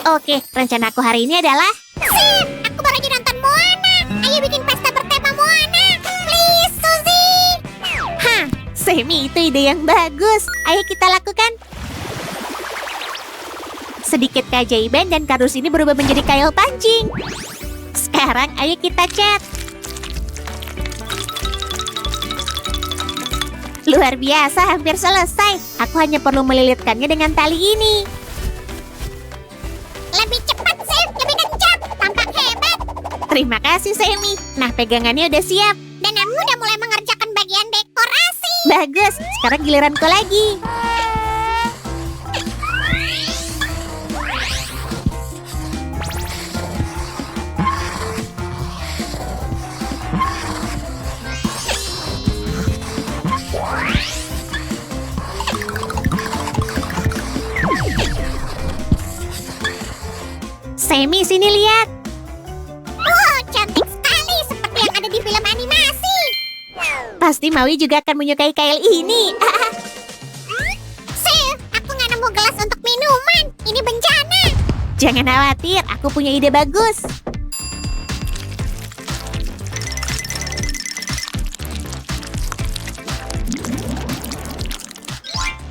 Oke, rencanaku hari ini adalah... Sip, aku baru aja nonton Moana. Ayo bikin pesta bertema Moana. Please, Suzy. Hah, Semi, itu ide yang bagus. Ayo kita lakukan. Sedikit keajaiban dan kardus ini berubah menjadi kail pancing. Sekarang ayo kita cat. Luar biasa, hampir selesai. Aku hanya perlu melilitkannya dengan tali ini. Lebih cepat, Sip. Lebih kencang. Tampak hebat. Terima kasih, Semi. Nah, pegangannya udah siap. Dan aku udah mulai mengerjakan bagian dekorasi. Bagus, sekarang giliranku lagi. Semi, sini lihat. Wow, cantik sekali. Seperti yang ada di film animasi. Pasti Maui juga akan menyukai kail ini. Sip, aku nggak nemu gelas untuk minuman. Ini bencana. Jangan khawatir, aku punya ide bagus.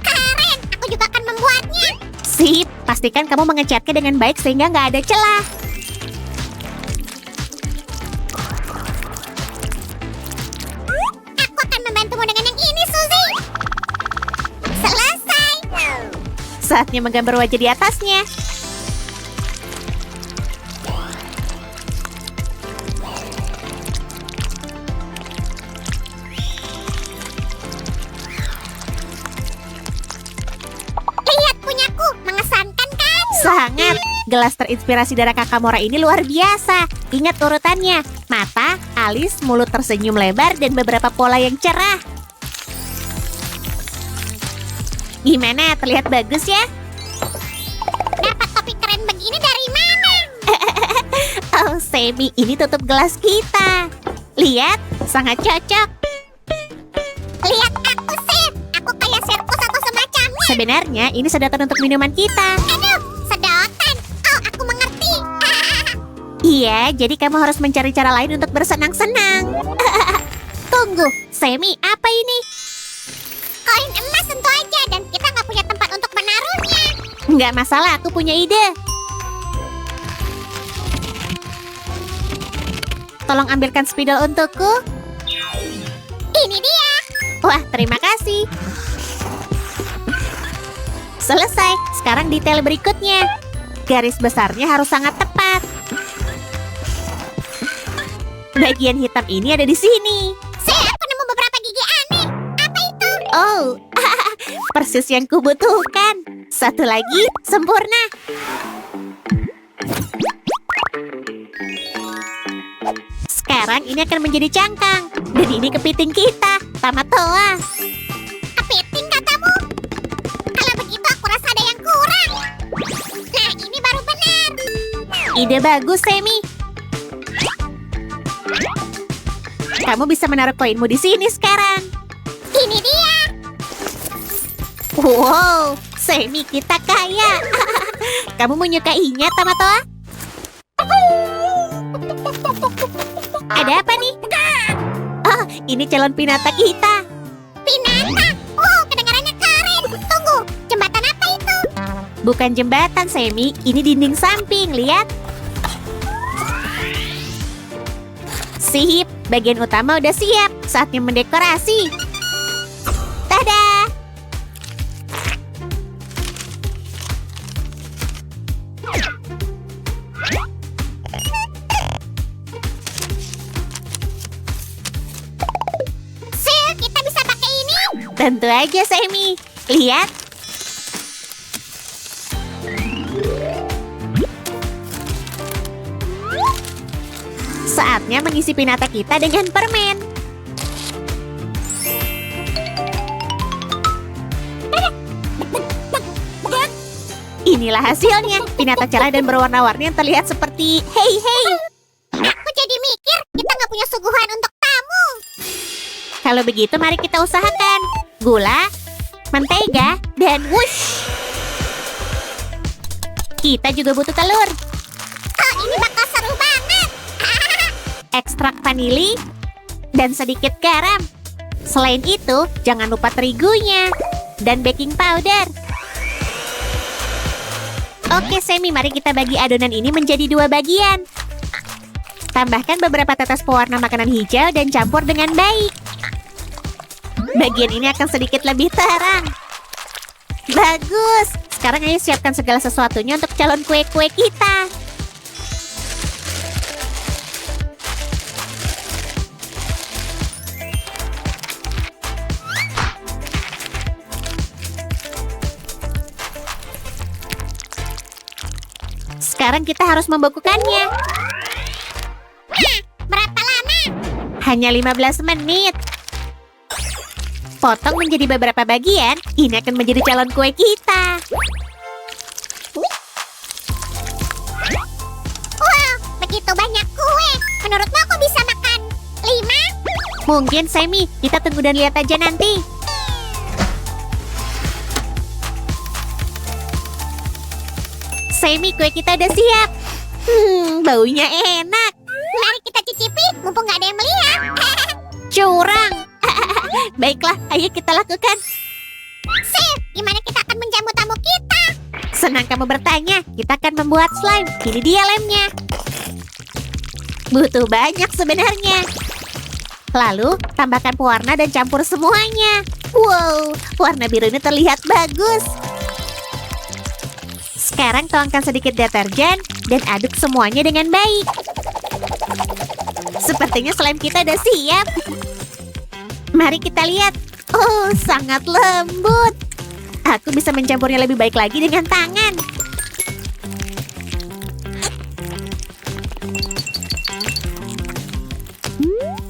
Keren, aku juga akan membuatnya. Sip, pastikan kamu mengecatnya dengan baik sehingga nggak ada celah. Aku akan membantumu dengan yang ini, Suzy. Selesai. Saatnya menggambar wajah di atasnya. Lihat punyaku, mengesankan kan? Sangat. Gelas terinspirasi darah Kakamora ini luar biasa. Ingat urutannya. Mata, alis, mulut tersenyum lebar, dan beberapa pola yang cerah. Gimana? Terlihat bagus ya? Dapat topi keren begini dari mana? Oh, Semi, ini tutup gelas kita. Lihat, sangat cocok. Lihat aku, Sip. Aku kayak sirkus atau semacamnya. Sebenarnya, ini sedotan untuk minuman kita. Aduh, sedotan. Oh, aku mengerti. Iya, jadi kamu harus mencari cara lain untuk bersenang-senang. Tunggu, Semi, apa ini? Koin emas tentu aja, dan kita nggak punya tempat untuk menaruhnya. Nggak masalah, aku punya ide. Tolong ambilkan spidol untukku. Ini dia. Wah, terima kasih. Selesai. Sekarang detail berikutnya. Garis besarnya harus sangat tepat. Bagian hitam ini ada di sini. Saya aku nemu beberapa gigi aneh. Apa itu? Oh, persis yang kubutuhkan. Satu lagi, sempurna. Sekarang ini akan menjadi cangkang. Dan ini kepiting kita, Tamatoa. Kepiting katamu? Kalau begitu aku rasa ada yang kurang. Nah, ini baru benar. Ide bagus, Semi. Kamu bisa menaruh koinmu di sini sekarang. Ini dia. Wow, Semi kita kaya. Kamu menyukainya, Tamatoa? Ada apa nih? Oh, ini calon pinata kita. Pinata. Wow, kedengarannya keren. Tunggu, jembatan apa itu? Bukan jembatan, Semi. Ini dinding samping, lihat. Sip, bagian utama udah siap. Saatnya mendekorasi. Tada! Sil, kita bisa pakai ini. Tentu aja, Semi. Lihat. Saatnya mengisi pinata kita dengan permen. Inilah hasilnya. Pinata cerah dan berwarna-warni yang terlihat seperti hei. Aku jadi mikir, kita nggak punya suguhan untuk tamu. Kalau begitu mari kita usahakan. Gula, mentega, dan wush. Kita juga butuh telur. Oh, ini bakal seru banget. Ekstrak vanili, dan sedikit garam. Selain itu, jangan lupa terigunya dan baking powder. Oke, Semi, mari kita bagi adonan ini menjadi 2 bagian. Tambahkan beberapa tetes pewarna makanan hijau dan campur dengan baik. Bagian ini akan sedikit lebih terang. Bagus. Sekarang ayo siapkan segala sesuatunya untuk calon kue-kue kita. Sekarang kita harus membekukannya. Berapa lama? Hanya 15 menit. Potong menjadi beberapa bagian, ini akan menjadi calon kue kita. Wow, begitu banyak kue. Menurutmu aku bisa makan 5? Mungkin, Semi, kita tunggu dan lihat aja nanti. Semi, kue kita udah siap. Baunya enak. Mari kita cicipi, mumpung nggak ada yang melihat. Curang. Baiklah, ayo kita lakukan. Sip, gimana kita akan menjamu tamu kita? Senang kamu bertanya, kita akan membuat slime. Ini dia lemnya. Butuh banyak sebenarnya. Lalu, tambahkan pewarna dan campur semuanya. Wow, warna biru ini terlihat bagus. Sekarang tuangkan sedikit deterjen dan aduk semuanya dengan baik. Sepertinya slime kita udah siap. Mari kita lihat. Oh, sangat lembut. Aku bisa mencampurnya lebih baik lagi dengan tangan.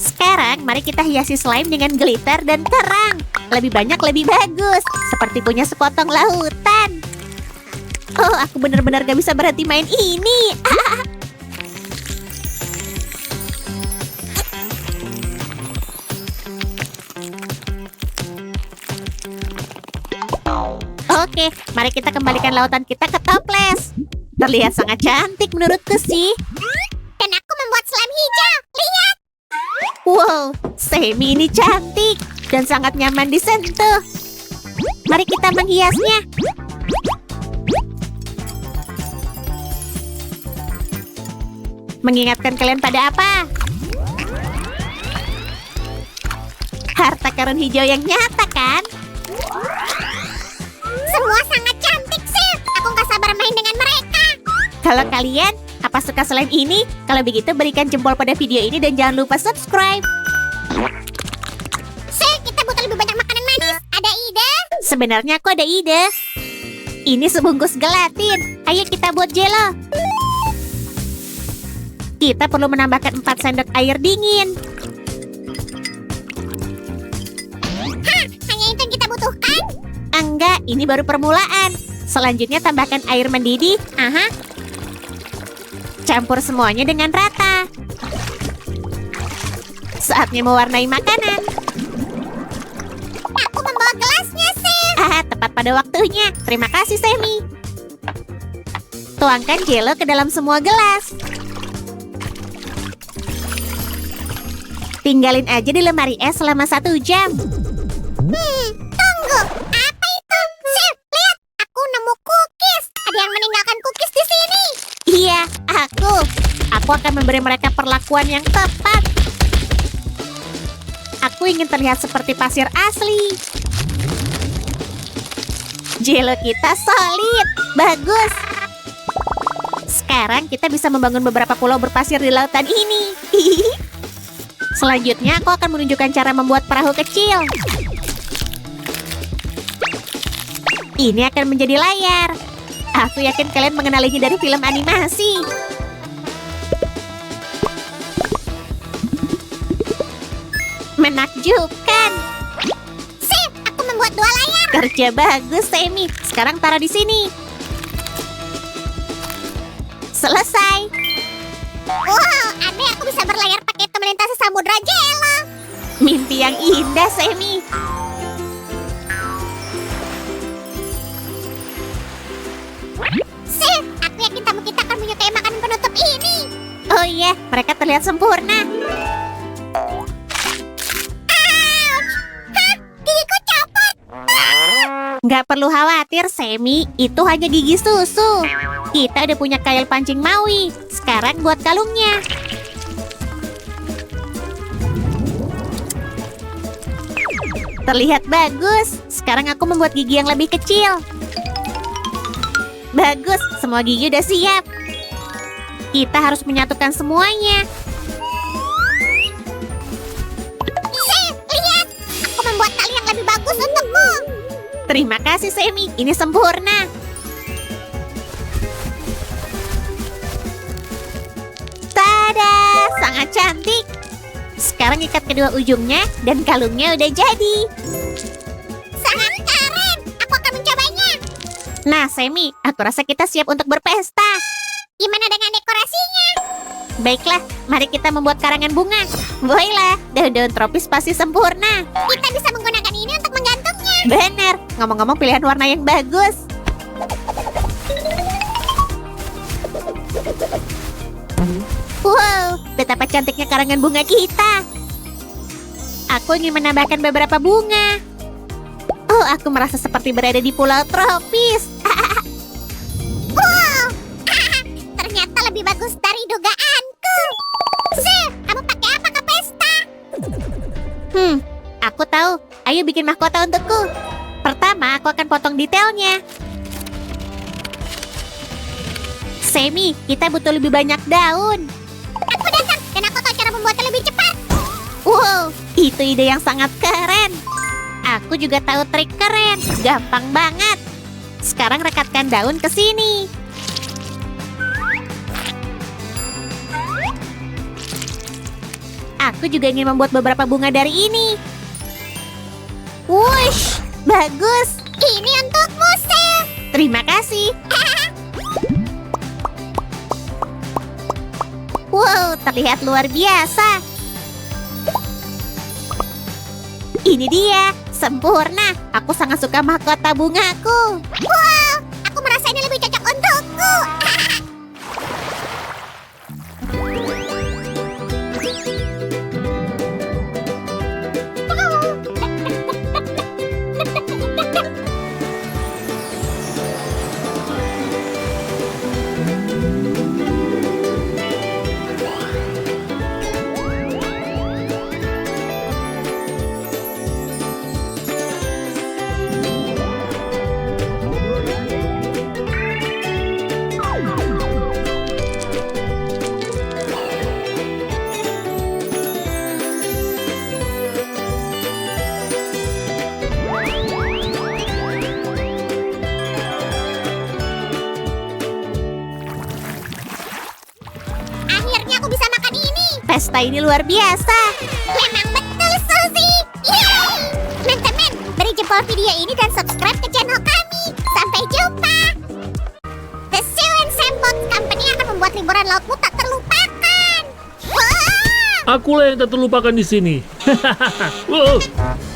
Sekarang, mari kita hiasi slime dengan glitter dan terang. Lebih banyak, lebih bagus. Seperti punya sepotong lautan. Oh, aku benar-benar gak bisa berhenti main ini. Oke, mari kita kembalikan lautan kita ke toples. Terlihat sangat cantik menurutku sih. Dan aku membuat slime hijau. Lihat. Wow, Semi ini cantik dan sangat nyaman disentuh. Mari kita menghiasnya. Mengingatkan kalian pada apa? Harta karun hijau yang nyata, kan? Semua sangat cantik, Sip. Aku nggak sabar main dengan mereka. Kalau kalian, apa suka slime ini? Kalau begitu berikan jempol pada video ini dan jangan lupa subscribe. Sip, kita butuh lebih banyak makanan manis. Ada ide? Sebenarnya aku ada ide. Ini sebungkus gelatin. Ayo kita buat jelo. Kita perlu menambahkan 4 sendok air dingin. Hah, hanya itu yang kita butuhkan? Enggak, ini baru permulaan. Selanjutnya tambahkan air mendidih. Aha. Campur semuanya dengan rata. Saatnya mewarnai makanan. Aku membawa gelasnya, Sip. Tepat pada waktunya. Terima kasih, Semi. Tuangkan jelo ke dalam semua gelas. Tinggalin aja di lemari es selama 1 jam. Tunggu. Apa itu? Sip, lihat. Aku nemu cookies. Ada yang meninggalkan cookies di sini. Iya, aku. Aku akan memberi mereka perlakuan yang tepat. Aku ingin terlihat seperti pasir asli. Jelo kita solid. Bagus. Sekarang kita bisa membangun beberapa pulau berpasir di lautan ini. Selanjutnya aku akan menunjukkan cara membuat perahu kecil. Ini akan menjadi layar. Aku yakin kalian mengenalinya dari film animasi. Menakjubkan. Sip, aku membuat 2 layar. Kerja bagus, Semi. Sekarang taruh di sini. Selesai. Wow, aneh aku bisa berlayar pakai itu melintasi samudra jelo. Mimpi yang indah, Semi. Sip, aku yakin tamu kita akan menyukai makanan penutup ini. Oh iya, mereka terlihat sempurna. Ouch! Hah? Gigiku copot. Nggak perlu khawatir, Semi. Itu hanya gigi susu. Kita udah punya kail pancing Maui. Sekarang buat kalungnya. Terlihat bagus. Sekarang aku membuat gigi yang lebih kecil. Bagus, semua gigi udah siap. Kita harus menyatukan semuanya. Lihat, aku membuat tali yang lebih bagus untukmu. Terima kasih, Semi. Ini sempurna. Tada! Sangat cantik. Sekarang ikat kedua ujungnya dan kalungnya udah jadi. Sangat keren. Aku akan mencobanya. Nah, Semi, aku rasa kita siap untuk berpesta. Gimana dengan dekorasinya? Baiklah, mari kita membuat karangan bunga. Baiklah, daun-daun tropis pasti sempurna. Kita bisa menggunakan ini untuk menggantungnya. Benar, ngomong-ngomong pilihan warna yang bagus. Wow, betapa cantiknya karangan bunga kita. Aku ingin menambahkan beberapa bunga. Oh, aku merasa seperti berada di pulau tropis. Wow, ternyata lebih bagus dari dugaanku. Sir, kamu pakai apa ke pesta? Aku tahu. Ayo bikin mahkota untukku. Pertama, aku akan potong detailnya. Semi, kita butuh lebih banyak daun. Aku datang dan aku tahu cara membuatnya lebih cepat. Wow, itu ide yang sangat keren. Aku juga tahu trik keren. Gampang banget. Sekarang rekatkan daun ke sini. Aku juga ingin membuat beberapa bunga dari ini. Wush, bagus. Ini untukmu, Sir. Terima kasih. Wow, terlihat luar biasa. Ini dia, sempurna. Aku sangat suka mahkota bungaku. Wow, aku merasa ini lebih cocok untukku. Akhirnya aku bisa makan ini. Pesta ini luar biasa. Memang betul, Suzy. Yeay! Teman-teman, beri jempol video ini dan subscribe ke channel kami. Sampai jumpa. The Sue and Sam Boat Company akan membuat liburan lautmu tak terlupakan. Wah! Akulah yang tak terlupakan di sini. Wow,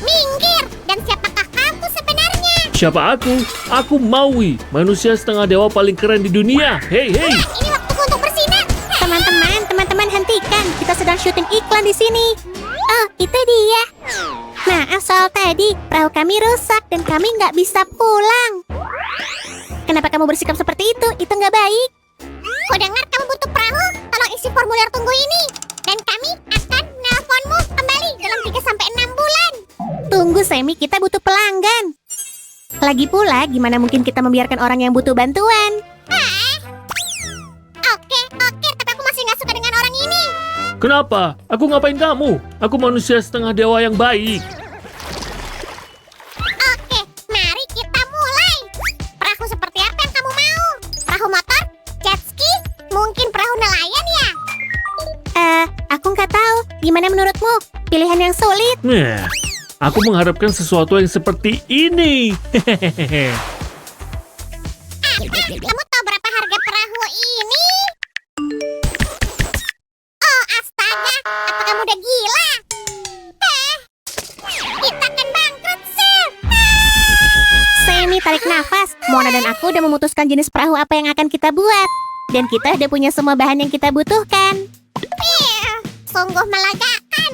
Minggir! Dan siapakah kamu sebenarnya? siapa aku? Aku Maui, manusia setengah dewa paling keren di dunia. Hei, hei. Nah, ini waktuku untuk bersinar. Teman-teman hentikan. Kita sedang syuting iklan di sini. Oh, itu dia. Maaf soal tadi, perahu kami rusak dan kami nggak bisa pulang. Kenapa kamu bersikap seperti itu? Itu nggak baik. Ku dengar kamu butuh perahu. Tolong isi formulir tunggu ini. Dan kami akan nelponmu kembali dalam 3-6 bulan. Tunggu, Semi, kita butuh pelanggan. Lagi pula, gimana mungkin kita membiarkan orang yang butuh bantuan? Oke, tapi aku masih nggak suka dengan orang ini. Kenapa? Aku ngapain kamu? Aku manusia setengah dewa yang baik. Oke, mari kita mulai. Perahu seperti apa yang kamu mau? Perahu motor? Jet ski? Mungkin perahu nelayan ya? Aku nggak tahu. Gimana menurutmu? Pilihan yang sulit. Nah, aku mengharapkan sesuatu yang seperti ini. Hehehe. Kamu tahu berapa harga perahu ini? Oh, astaga. Apa kamu udah gila? Kita akan bangkrut, Sir. Semi, tarik nafas. Mona dan aku udah memutuskan jenis perahu apa yang akan kita buat. Dan kita udah punya semua bahan yang kita butuhkan. Sungguh melegakan.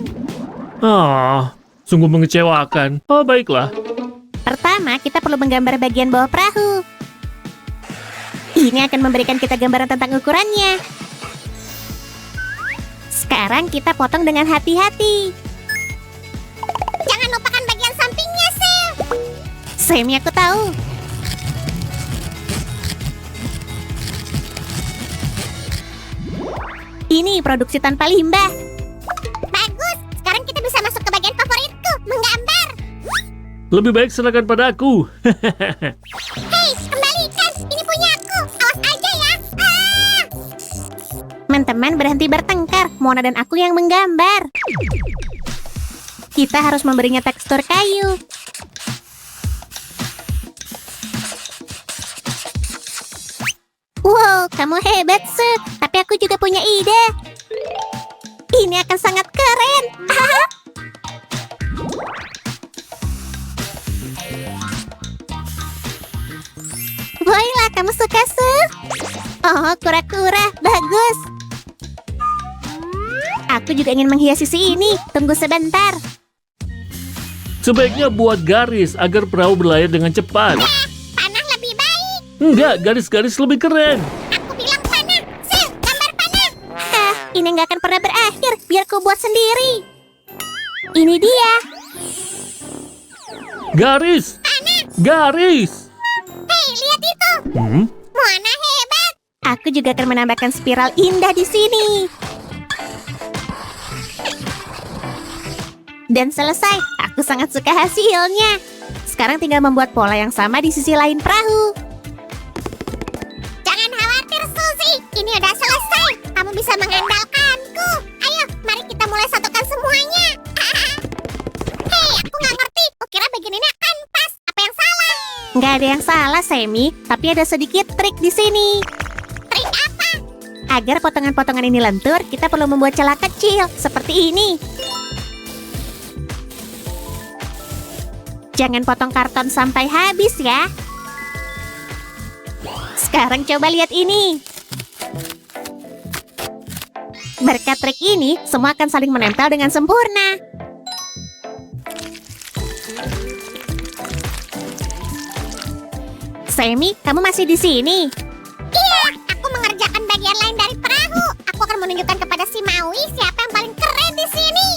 Sungguh mengecewakan. Oh, baiklah. Pertama, kita perlu menggambar bagian bawah perahu. Ini akan memberikan kita gambaran tentang ukurannya. Sekarang kita potong dengan hati-hati. Jangan lupakan bagian sampingnya, Sil. Sammy, aku tahu. Ini produksi tanpa limbah. Bagus. Sekarang kita bisa masuk ke bagian favoritku, menggambar. Lebih baik serahkan padaku. Hei, kembalikan. Ini punya aku. Awas aja ya. Teman-teman berhenti bertengkar. Mona dan aku yang menggambar. Kita harus memberinya tekstur kayu. Wow, kamu hebat, Suk. Tapi aku juga punya ide. Ini akan sangat keren. Baiklah, kamu suka, Suk? Oh, kura-kura. Bagus. Aku juga ingin menghiasi si ini. Tunggu sebentar. Sebaiknya buat garis agar perahu berlayar dengan cepat. Panah lebih baik. Enggak, garis-garis lebih keren. Aku bilang panah. Sil, gambar panah. Ini nggak akan pernah berakhir. Biar ku buat sendiri. Ini dia. Garis! Garis! Hei, lihat itu. Moana hebat. Aku juga akan menambahkan spiral indah di sini. Dan selesai. Aku sangat suka hasilnya. Sekarang tinggal membuat pola yang sama di sisi lain perahu. Jangan khawatir, Suzy. Ini udah selesai. Kamu bisa mengandalkanku. Ayo, mari kita mulai satukan semuanya. Hei, aku nggak ngerti. Kukira bagian ini akan pas. Apa yang salah? Nggak ada yang salah, Sammy. Tapi ada sedikit trik di sini. Trik apa? Agar potongan-potongan ini lentur, kita perlu membuat celah kecil. Seperti ini. Jangan potong karton sampai habis ya. Sekarang coba lihat ini. Berkat trik ini, semua akan saling menempel dengan sempurna. Sammy, kamu masih di sini? Iya, aku mengerjakan bagian lain dari perahu. Aku akan menunjukkan kepada si Maui siapa yang paling keren di sini.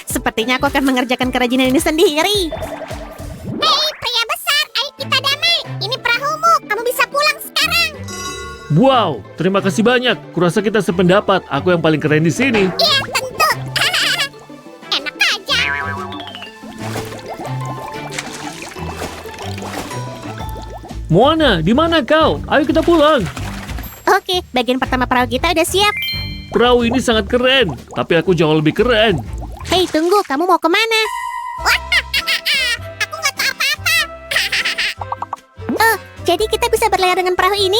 Sepertinya aku akan mengerjakan kerajinan ini sendiri. Hei, pria besar, ayo kita damai. Ini perahumu, kamu bisa pulang sekarang. Wow, terima kasih banyak. Kurasa kita sependapat. Aku yang paling keren di sini. Iya, tentu. Enak aja. Moana, di mana kau? Ayo kita pulang. Oke, bagian pertama perahu kita udah siap. Perahu ini sangat keren, tapi aku jauh lebih keren. Hei, tunggu, kamu mau kemana? Aku nggak tahu apa-apa. Oh, jadi kita bisa berlayar dengan perahu ini?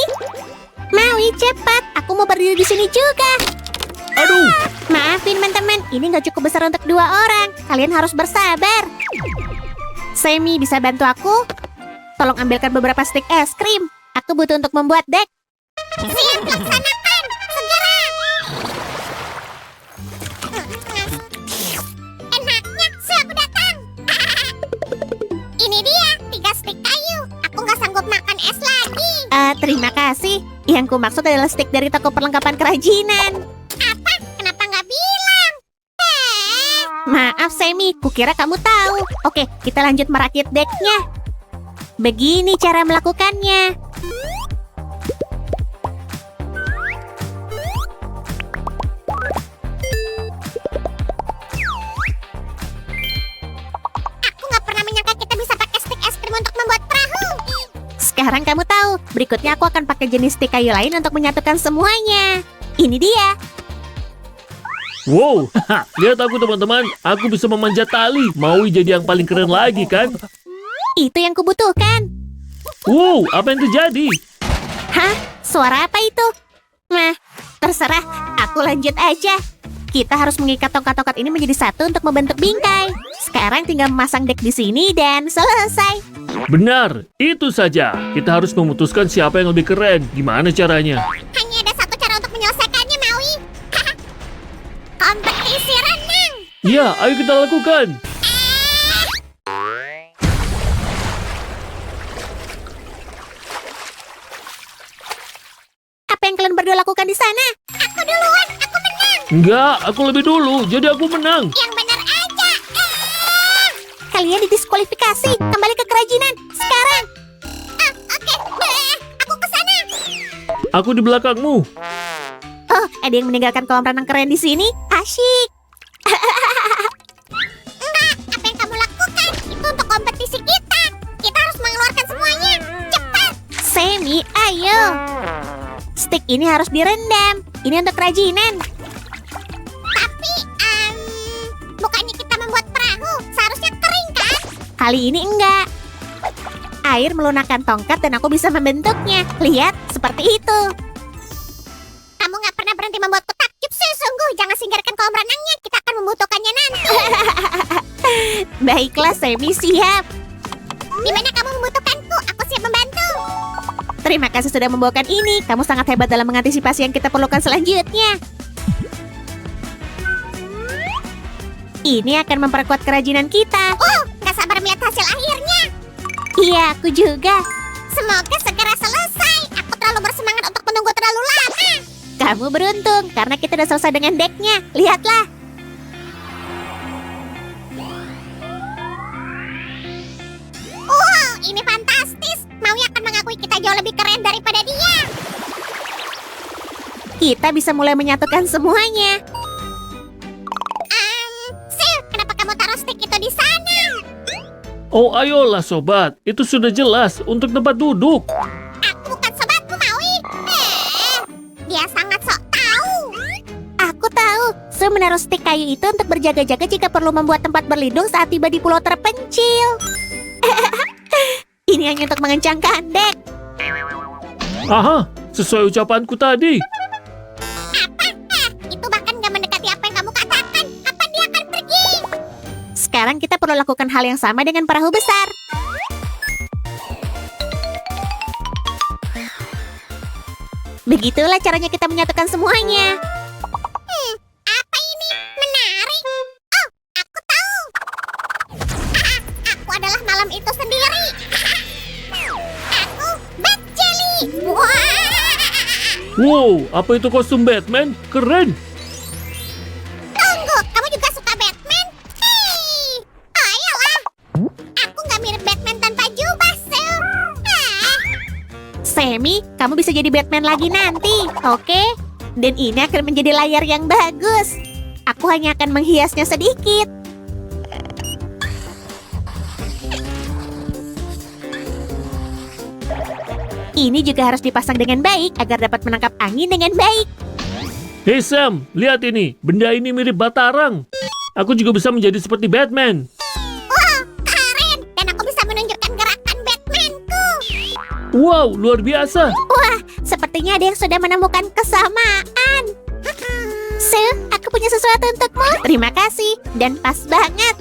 Maui, cepat. Aku mau berdiri di sini juga. Aduh, Maafin teman-teman, ini nggak cukup besar untuk 2 orang. Kalian harus bersabar. Sammy, bisa bantu aku? Tolong ambilkan beberapa stik es krim. Aku butuh untuk membuat dek. Siap, laksanakan. Segera. Enaknya, siap datang. Ini dia, 3 stik kayu. Aku nggak sanggup makan es lagi. Terima kasih. Yang ku maksud adalah stik dari toko perlengkapan kerajinan. Apa? Kenapa nggak bilang? Maaf, Sammy. Kukira kamu tahu. Oke, kita lanjut merakit deknya. Begini cara melakukannya. Aku nggak pernah menyangka kita bisa pakai stik es krim untuk membuat perahu. Sekarang kamu tahu. Berikutnya aku akan pakai jenis stik kayu lain untuk menyatukan semuanya. Ini dia. wow, lihat aku teman-teman. Aku bisa memanjat tali. Maui jadi yang paling keren lagi kan? Itu yang kubutuhkan. Wow, apa yang terjadi? Hah? Suara apa itu? Nah, terserah. Aku lanjut aja. Kita harus mengikat tongkat-tongkat ini menjadi satu untuk membentuk bingkai. Sekarang tinggal memasang dek di sini dan selesai. Benar, itu saja. Kita harus memutuskan siapa yang lebih keren. Gimana caranya? Hanya ada satu cara untuk menyelesaikannya, Maui. Kompetisi renang. Ya, ayo kita lakukan. Apa yang kalian berdua lakukan di sana? Aku duluan, aku menang. Enggak, aku lebih dulu, jadi aku menang. Yang benar aja. Kalian didiskualifikasi. Kembali ke kerajinan. Sekarang. Oke. Aku ke sana. Aku di belakangmu. Oh, ada yang meninggalkan kolam renang keren di sini? Asyik. Enggak, apa yang kamu lakukan? Itu untuk kompetisi kita. Kita harus mengeluarkan semuanya. Cepat. Semi, ayo. Stik ini harus direndam. Ini untuk kerajinan. Tapi, bukannya kita membuat perahu. Seharusnya kering, kan? Kali ini enggak. Air melunakkan tongkat dan aku bisa membentuknya. Lihat, seperti itu. Kamu nggak pernah berhenti membuatku takjub sih. Sungguh, jangan singkirkan kolam renangnya. Kita akan membutuhkannya nanti. Baiklah, Semi, siap. Di mana kamu membutuhkanku? Aku siap membantu. Terima kasih sudah membawakan ini. Kamu sangat hebat dalam mengantisipasi yang kita perlukan selanjutnya. Ini akan memperkuat kerajinan kita. Nggak sabar melihat hasil akhirnya. Iya, aku juga. Semoga segera selesai. Aku terlalu bersemangat untuk menunggu terlalu lama. Kamu beruntung, karena kita sudah selesai dengan deknya. Lihatlah. Wow, ini fantastis. Maui akan mengakui kita jauh lebih keren daripada dia. Kita bisa mulai menyatukan semuanya. Sil, kenapa kamu taruh stick itu di sana? Oh, ayolah sobat. Itu sudah jelas untuk tempat duduk. Aku bukan sobatmu, Maui. Dia sangat sok tahu. Aku tahu, Su menaruh stik kayu itu untuk berjaga-jaga jika perlu membuat tempat berlindung saat tiba di pulau terpencil. Ini hanya untuk mengencangkan dek. Aha, sesuai ucapanku tadi. Apa? Itu bahkan nggak mendekati apa yang kamu katakan. Kapan dia akan pergi? Sekarang kita perlu lakukan hal yang sama dengan perahu besar. Begitulah caranya kita menyatukan semuanya. Apa ini? Menarik. Oh, aku tahu. Aku adalah malam itu sendiri. Aku Bat Jelly. Wah. Wow, apa itu kostum Batman? Keren. Tunggu, kamu juga suka Batman? Hei, ayolah. Aku nggak mirip Batman tanpa jubah, Sil. Semi, kamu bisa jadi Batman lagi nanti, oke? Dan ini akan menjadi layar yang bagus. Aku hanya akan menghiasnya sedikit. Ini juga harus dipasang dengan baik agar dapat menangkap angin dengan baik. Hei Sam, lihat ini. Benda ini mirip Batarang. Aku juga bisa menjadi seperti Batman. Wow, keren. Dan aku bisa menunjukkan gerakan Batmanku. Wow, luar biasa. Wah, sepertinya ada yang sudah menemukan kesamaan. Su, aku punya sesuatu untukmu. Terima kasih, dan pas banget.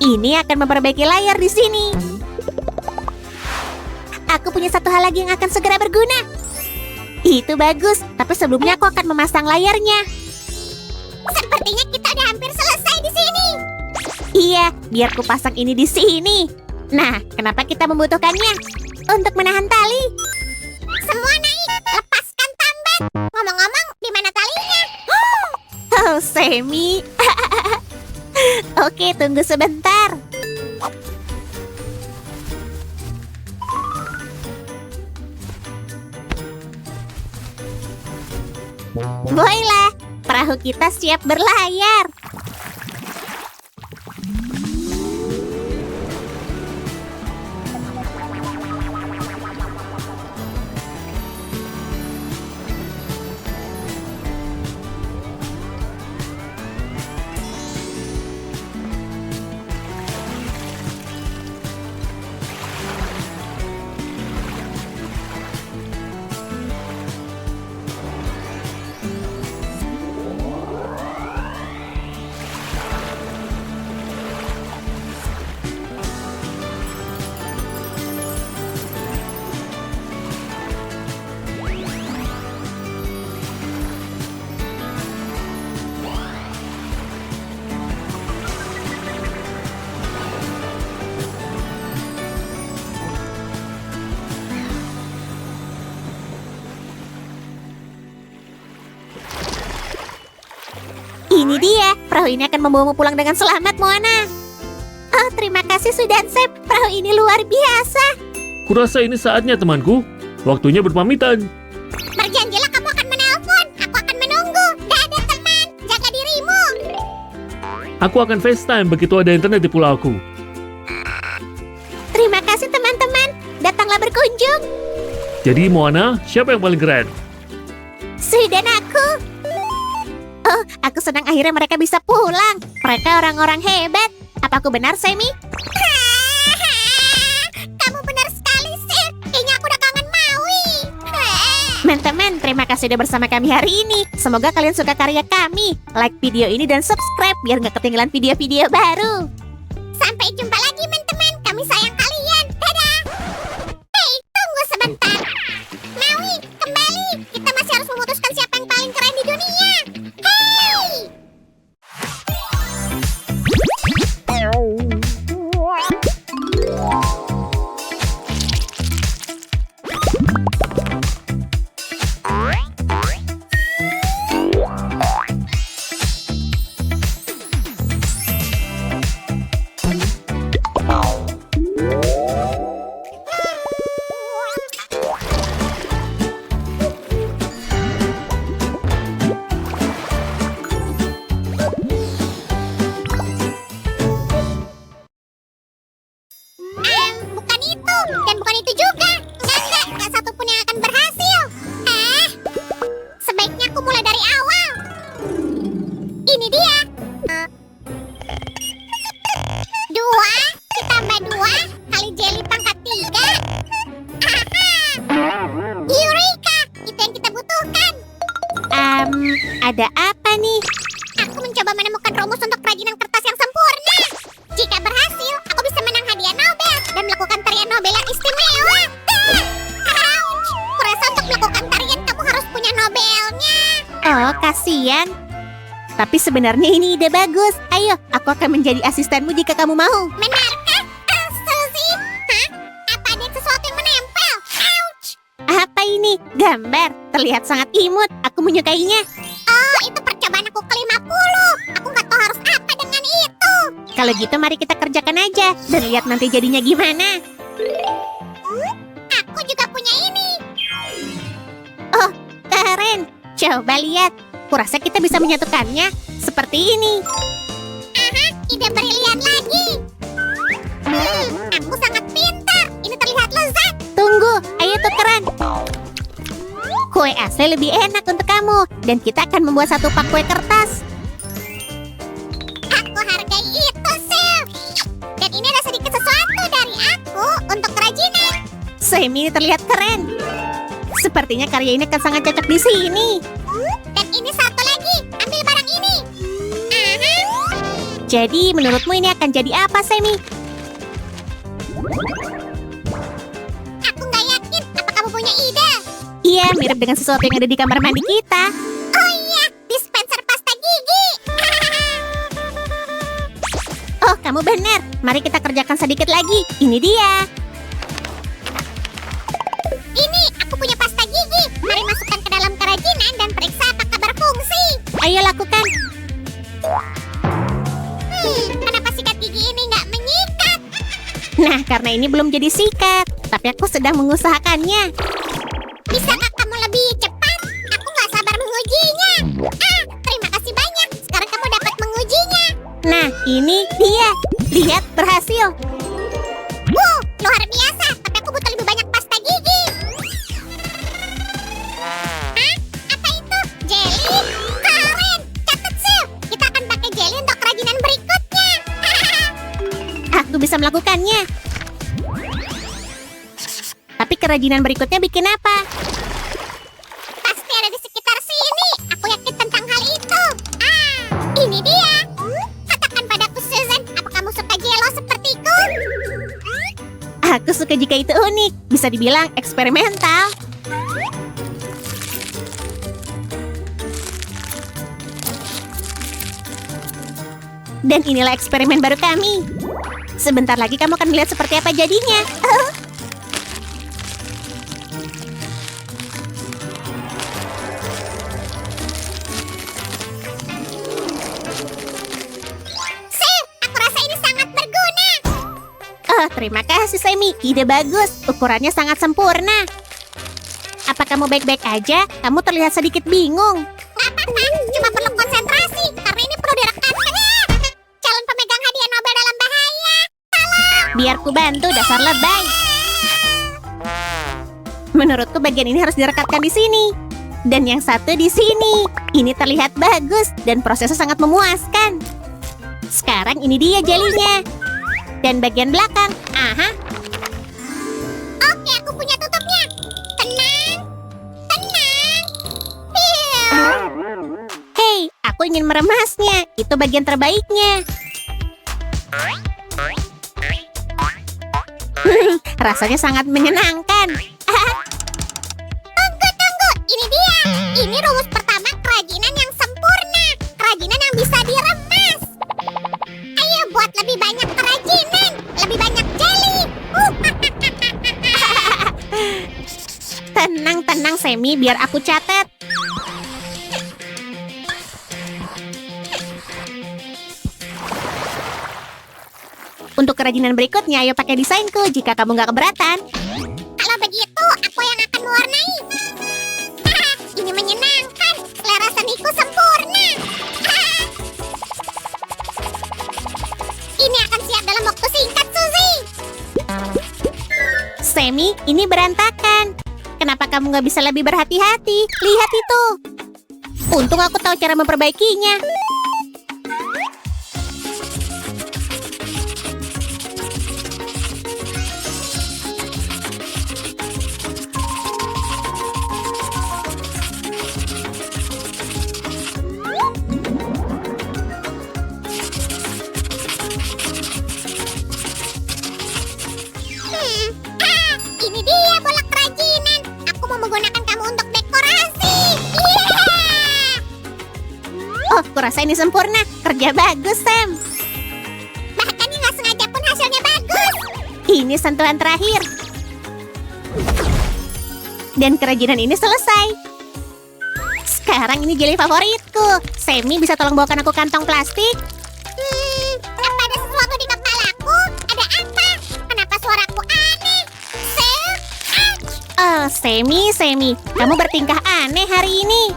Ini akan memperbaiki layar di sini. Aku punya satu hal lagi yang akan segera berguna. Itu bagus, tapi sebelumnya aku akan memasang layarnya. Sepertinya kita udah hampir selesai di sini. Iya, biar ku pasang ini di sini. Nah, kenapa kita membutuhkannya? Untuk menahan tali. Semua naik, lepaskan tambat. Ngomong-ngomong, di mana talinya? Oh, Semi. Oke, tunggu sebentar. Baiklah, perahu kita siap berlayar. Ini dia, perahu ini akan membawamu pulang dengan selamat, Moana. Oh, terima kasih Sudansep, perahu ini luar biasa. Kurasa ini saatnya temanku. Waktunya berpamitan. Berjanjilah kamu akan menelpon. Aku akan menunggu. Dadah teman, jaga dirimu. Aku akan FaceTime begitu ada internet di pulauku. Terima kasih teman-teman, datanglah berkunjung. Jadi Moana, siapa yang paling keren? Sui dan aku. Oh, aku senang akhirnya mereka bisa pulang. Mereka orang-orang hebat. Apa aku benar, Semi? Kamu benar sekali, Sir. Kayaknya aku udah kangen Maui. Teman-teman, terima kasih sudah bersama kami hari ini. Semoga kalian suka karya kami. Like video ini dan subscribe biar nggak ketinggalan video-video baru. Sampai jumpa lagi, teman-teman. Kami sayang kalian. Dadah. Hei, tunggu sebentar. Maui, kembali. Kita masih harus memutuskan siapa yang paling keren di dunia. Hei! Bukan itu, dan bukan itu juga. Enggak satu pun yang akan berhasil. Sebaiknya aku mulai dari awal. Ini dia. 2 ditambah 2 kali jelly pangkat 3. Eureka, itu yang kita butuhkan. Ada apa nih? Aku mencoba menemukan rumus untuk kerajinan kertas yang sempurna. Jika berhasil, aku bisa menang hadiah Nobel dan melakukan tarian Nobel yang istimewa. Ouch! Kurasa untuk melakukan tarian kamu harus punya Nobelnya. Oh, kasihan. Tapi sebenarnya ini ide bagus. Ayo, aku akan menjadi asistenmu jika kamu mau. Benarkah, Suzy? Hah? Apa ada sesuatu yang menempel? Ouch! Apa ini? Gambar. Terlihat sangat imut. Aku menyukainya. Oh, itu percobaan aku ke-50. Aku nggak tahu harus apa dengan itu. Kalau gitu mari kita kerjakan aja dan lihat nanti jadinya gimana. Aku juga punya ini. Oh, keren. Coba lihat. Kurasa kita bisa menyatukannya seperti ini. Aha, ide brilian lagi. Aku sangat pintar. Ini terlihat lezat. Tunggu, ayo tukeran. Kue asli lebih enak untuk kamu dan kita akan membuat satu pak kue kertas. Aku hargai itu, Sir. Dan ini ada sedikit sesuatu dari aku untuk kerajinan. Semi ini terlihat keren. Sepertinya karya ini akan sangat cocok di sini. Dan ini satu lagi. Ambil barang ini. Aha. Jadi menurutmu ini akan jadi apa, Semi? Aku nggak yakin. Apa kamu punya ide? Iya, mirip dengan sesuatu yang ada di kamar mandi kita. Oh iya, dispenser pasta gigi. Oh, kamu benar. Mari kita kerjakan sedikit lagi. Ini dia. Ini, aku punya pasta gigi. Mari masukkan ke dalam kerajinan dan periksa apakah berfungsi. Ayo lakukan. Kenapa sikat gigi ini nggak menyikat? Nah, karena ini belum jadi sikat. Tapi aku sedang mengusahakannya. Bisakah kamu lebih cepat? Aku nggak sabar mengujinya. Terima kasih banyak. Sekarang kamu dapat mengujinya. Nah, ini dia. Lihat, berhasil. Wow, luar biasa. Tapi aku butuh lebih banyak pasta gigi. Apa itu? Jelly? Keren. Catat, Sir. Kita akan pakai jelly untuk kerajinan berikutnya. Aku bisa melakukannya. Tapi kerajinan berikutnya bikin apa? Pasti ada di sekitar sini. Aku yakin tentang hal itu. Ini dia. Katakan padaku, Susan. Apa kamu suka jelo sepertiku? Aku suka jika itu unik. Bisa dibilang eksperimental. Dan inilah eksperimen baru kami. Sebentar lagi kamu akan melihat seperti apa jadinya. kasih, Semi. Ide bagus. Ukurannya sangat sempurna. Apa kamu baik-baik aja? Kamu terlihat sedikit bingung. Nggak apa-apa, cuma perlu konsentrasi karena ini perlu direkam. Calon pemegang hadiah Nobel dalam bahaya. Biar ku bantu, dasar lebay. Menurutku bagian ini harus direkatkan di sini. Dan yang satu di sini. Ini terlihat bagus dan prosesnya sangat memuaskan. Sekarang ini dia jelinya. Dan bagian belakang. Aha. Oke, aku punya tutupnya. Tenang. Tenang. Piu. Hei, aku ingin meremasnya. Itu bagian terbaiknya. Rasanya sangat menyenangkan. Tunggu. Ini dia. Ini rumus pertama kerajinan yang sempurna. Kerajinan yang bisa diremas. Ayo buat lebih banyak kerajinan. Lebih banyak jeli. Tenang, Semi, biar aku catat. Untuk kerajinan berikutnya, ayo pakai desainku jika kamu nggak keberatan. Kalau begitu, aku yang akan mewarnai. Ini menyenangkan. Selera seniku sempurna. Ini akan siap dalam waktu singkat, Suzy. Semi, ini berantakan. Kenapa kamu nggak bisa lebih berhati-hati? Lihat itu. Untung aku tahu cara memperbaikinya. Ini dia bola kerajinan. Aku mau menggunakan kamu untuk dekorasi. Yeah! Oh, kurasa ini sempurna. Kerja bagus, Sam. Bahkan yang nggak sengaja pun hasilnya bagus. Ini sentuhan terakhir. Dan kerajinan ini selesai. Sekarang ini jeli favoritku. Semi, bisa tolong bawakan aku kantong plastik? Apa ada sesuatu di kepalaku? Ada apa? Kenapa suaraku aneh? Oh, Semi, kamu bertingkah aneh hari ini.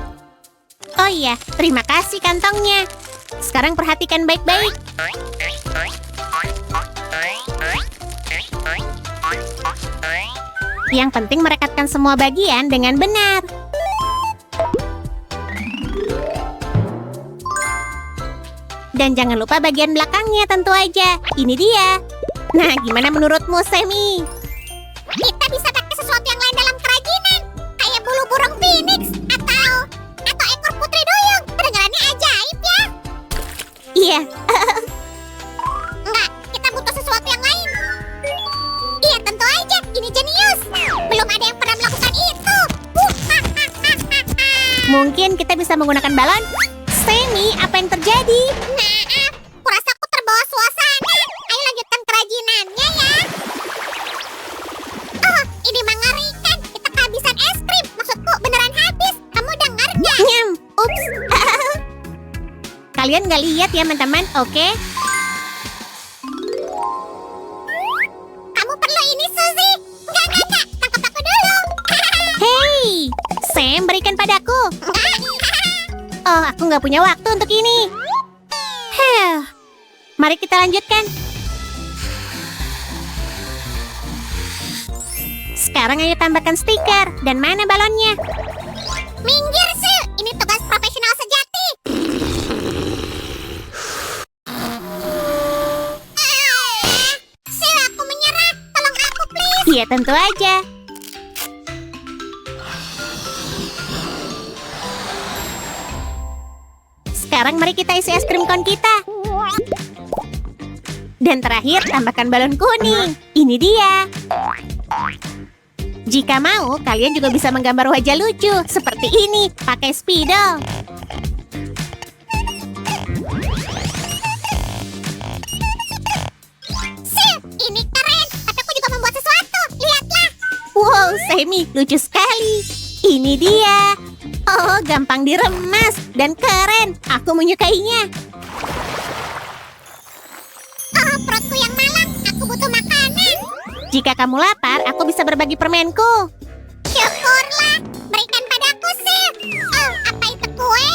Oh iya, terima kasih kantongnya. Sekarang perhatikan baik-baik. Yang penting merekatkan semua bagian dengan benar. Dan jangan lupa bagian belakangnya tentu aja. Ini dia. Nah, gimana menurutmu, Semi? Kita bisa pakai sesuatu yang lain dalam kerajinan. Kayak bulu burung phoenix atau ekor putri duyung. Kedengarannya ajaib ya. Iya, Enggak, kita butuh sesuatu yang lain. Iya, tentu aja. Ini jenius. Belum ada yang pernah melakukan itu. mungkin kita bisa menggunakan balon. Semi, apa yang terjadi? Maaf, kurasa aku terbawa suasana. Ayo lanjutkan kerajinannya ya. Oh, ini mengerikan. Kita kehabisan es krim. Maksudku beneran habis. Kamu dengar nggak? Nyam, ups. Kalian nggak lihat ya, teman-teman, oke? Kamu perlu ini, Suzy. Enggak. Tangkap aku dulu. Hey, Sam, berikan padaku. Oh, aku nggak punya waktu untuk ini. Mari kita lanjutkan. Sekarang ayo tambahkan stiker. Dan mana balonnya? Minggir, Sil. Ini tugas profesional sejati. Sil, aku menyerah. Tolong aku, please. Iya, tentu aja. Sekarang mari kita isi es krim kon kita. Dan terakhir, tambahkan balon kuning. Ini dia. Jika mau, kalian juga bisa menggambar wajah lucu seperti ini pakai spidol. Sil, ini keren. Tapi aku juga membuat sesuatu. Lihatlah. Wow, Semi, lucu sekali. Ini dia. Oh, gampang diremas dan keren. Aku menyukainya. Oh, perutku yang malang. Aku butuh makanan. Jika kamu lapar, aku bisa berbagi permenku. Syukurlah, berikan padaku, Sil. Oh, apa itu kue?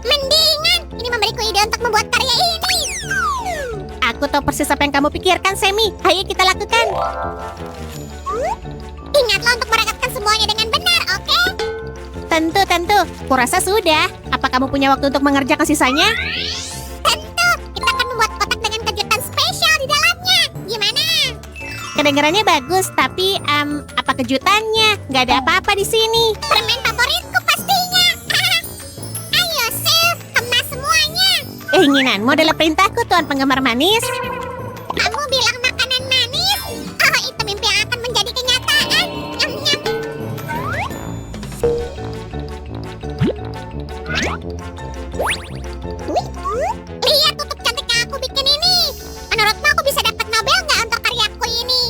Mendingan, ini memberiku ide untuk membuat karya ini. Aku tahu persis apa yang kamu pikirkan, Semi. Ayo kita lakukan. Ingatlah untuk merekatkan semuanya dengan benar, oke? Tentu. Kurasa sudah. Apa kamu punya waktu untuk mengerjakan sisanya? Tentu, kita akan membuat kotak dengan kejutan spesial di dalamnya. Gimana? Kedengarannya bagus, tapi apa kejutannya? Nggak ada apa-apa di sini. Permen favoritku pastinya. Ayo, Sil, kemas semuanya. Keinginanmu adalah perintahku, Tuan Penggemar Manis. Kamu bilang makanan manis? Oh, itu mimpi yang akan menjadi kenyataan. Nyam, nyam. Lihat tutup cantik yang aku bikin ini. Menurutmu aku bisa dapat Nobel nggak untuk karyaku ini?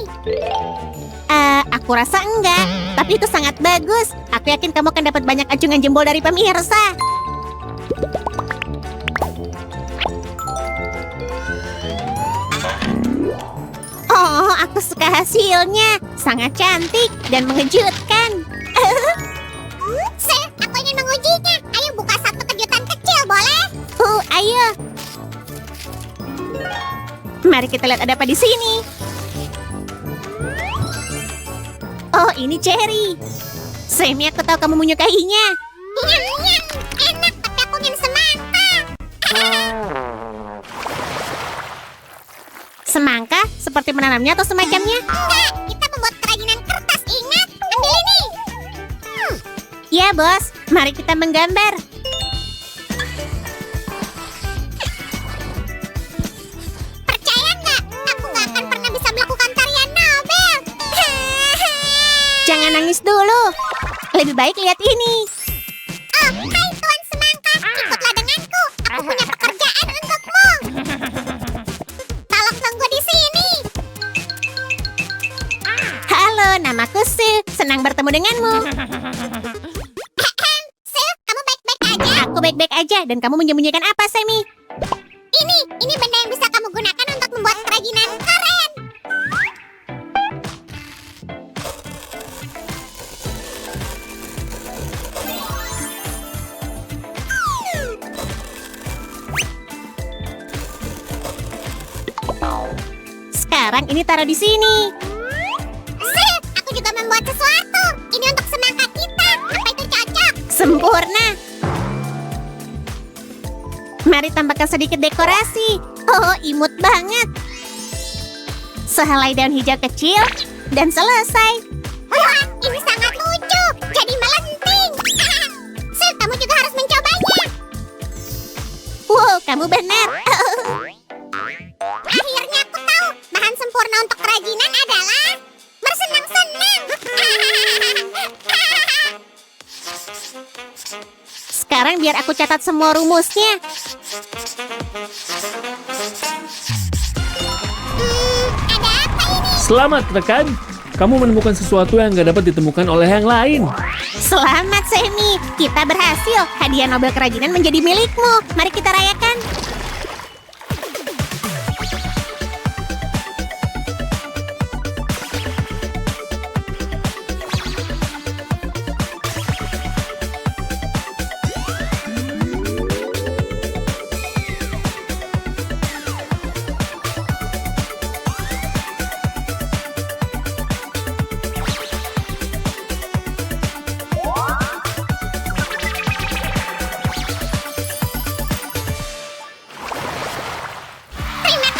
Aku rasa enggak. Tapi itu sangat bagus. Aku yakin kamu akan dapat banyak acungan jempol dari pemirsa. Oh, aku suka hasilnya. Sangat cantik dan mengejutkan. Sil, aku ingin mengujinya. Ayo buka satu kejutan kecil, boleh? Ayo. Mari kita lihat ada apa di sini. Oh, ini cherry. Semi, aku tahu kamu menyukainya. Nyam, nyam. Enak, tapi aku ingin semangka. Semangka? Seperti menanamnya atau semacamnya? Enggak, kita membuat kerajinan kertas, ingat? Ambil ini. Ya, bos. Mari kita menggambar. Percaya nggak? Aku nggak akan pernah bisa melakukan karya Nobel. Jangan nangis dulu. Lebih baik lihat ini. Oh, hai Tuan Semangka. Ikutlah denganku. Aku punya pekerjaan untukmu. Tolong tunggu di sini. Halo, namaku Sil. Senang bertemu denganmu. Sil, kamu baik-baik aja? Aku baik-baik aja. Dan kamu menyembunyikan apa, Semi? Ini benda yang bisa kamu gunakan untuk membuat kerajinan keren. Sekarang ini taruh di sini. Sil, aku juga membuat sesuatu. Ini untuk semangka kita. Apa itu cocok? Sempurna. Mari tambahkan sedikit dekorasi. Oh, imut banget. Sehelai daun hijau kecil dan selesai. Wah, ini sangat lucu. Jadi melenting. Sil, kamu juga harus mencobanya. Wow, kamu benar. Akhirnya aku tahu bahan sempurna untuk kerajinan adalah bersenang-senang. Sekarang biar aku catat semua rumusnya. Ada apa ini? Selamat rekan, kamu menemukan sesuatu yang nggak dapat ditemukan oleh yang lain. Selamat, Semi. Kita berhasil. Hadiah Nobel Kerajinan menjadi milikmu. Mari kita rayakan.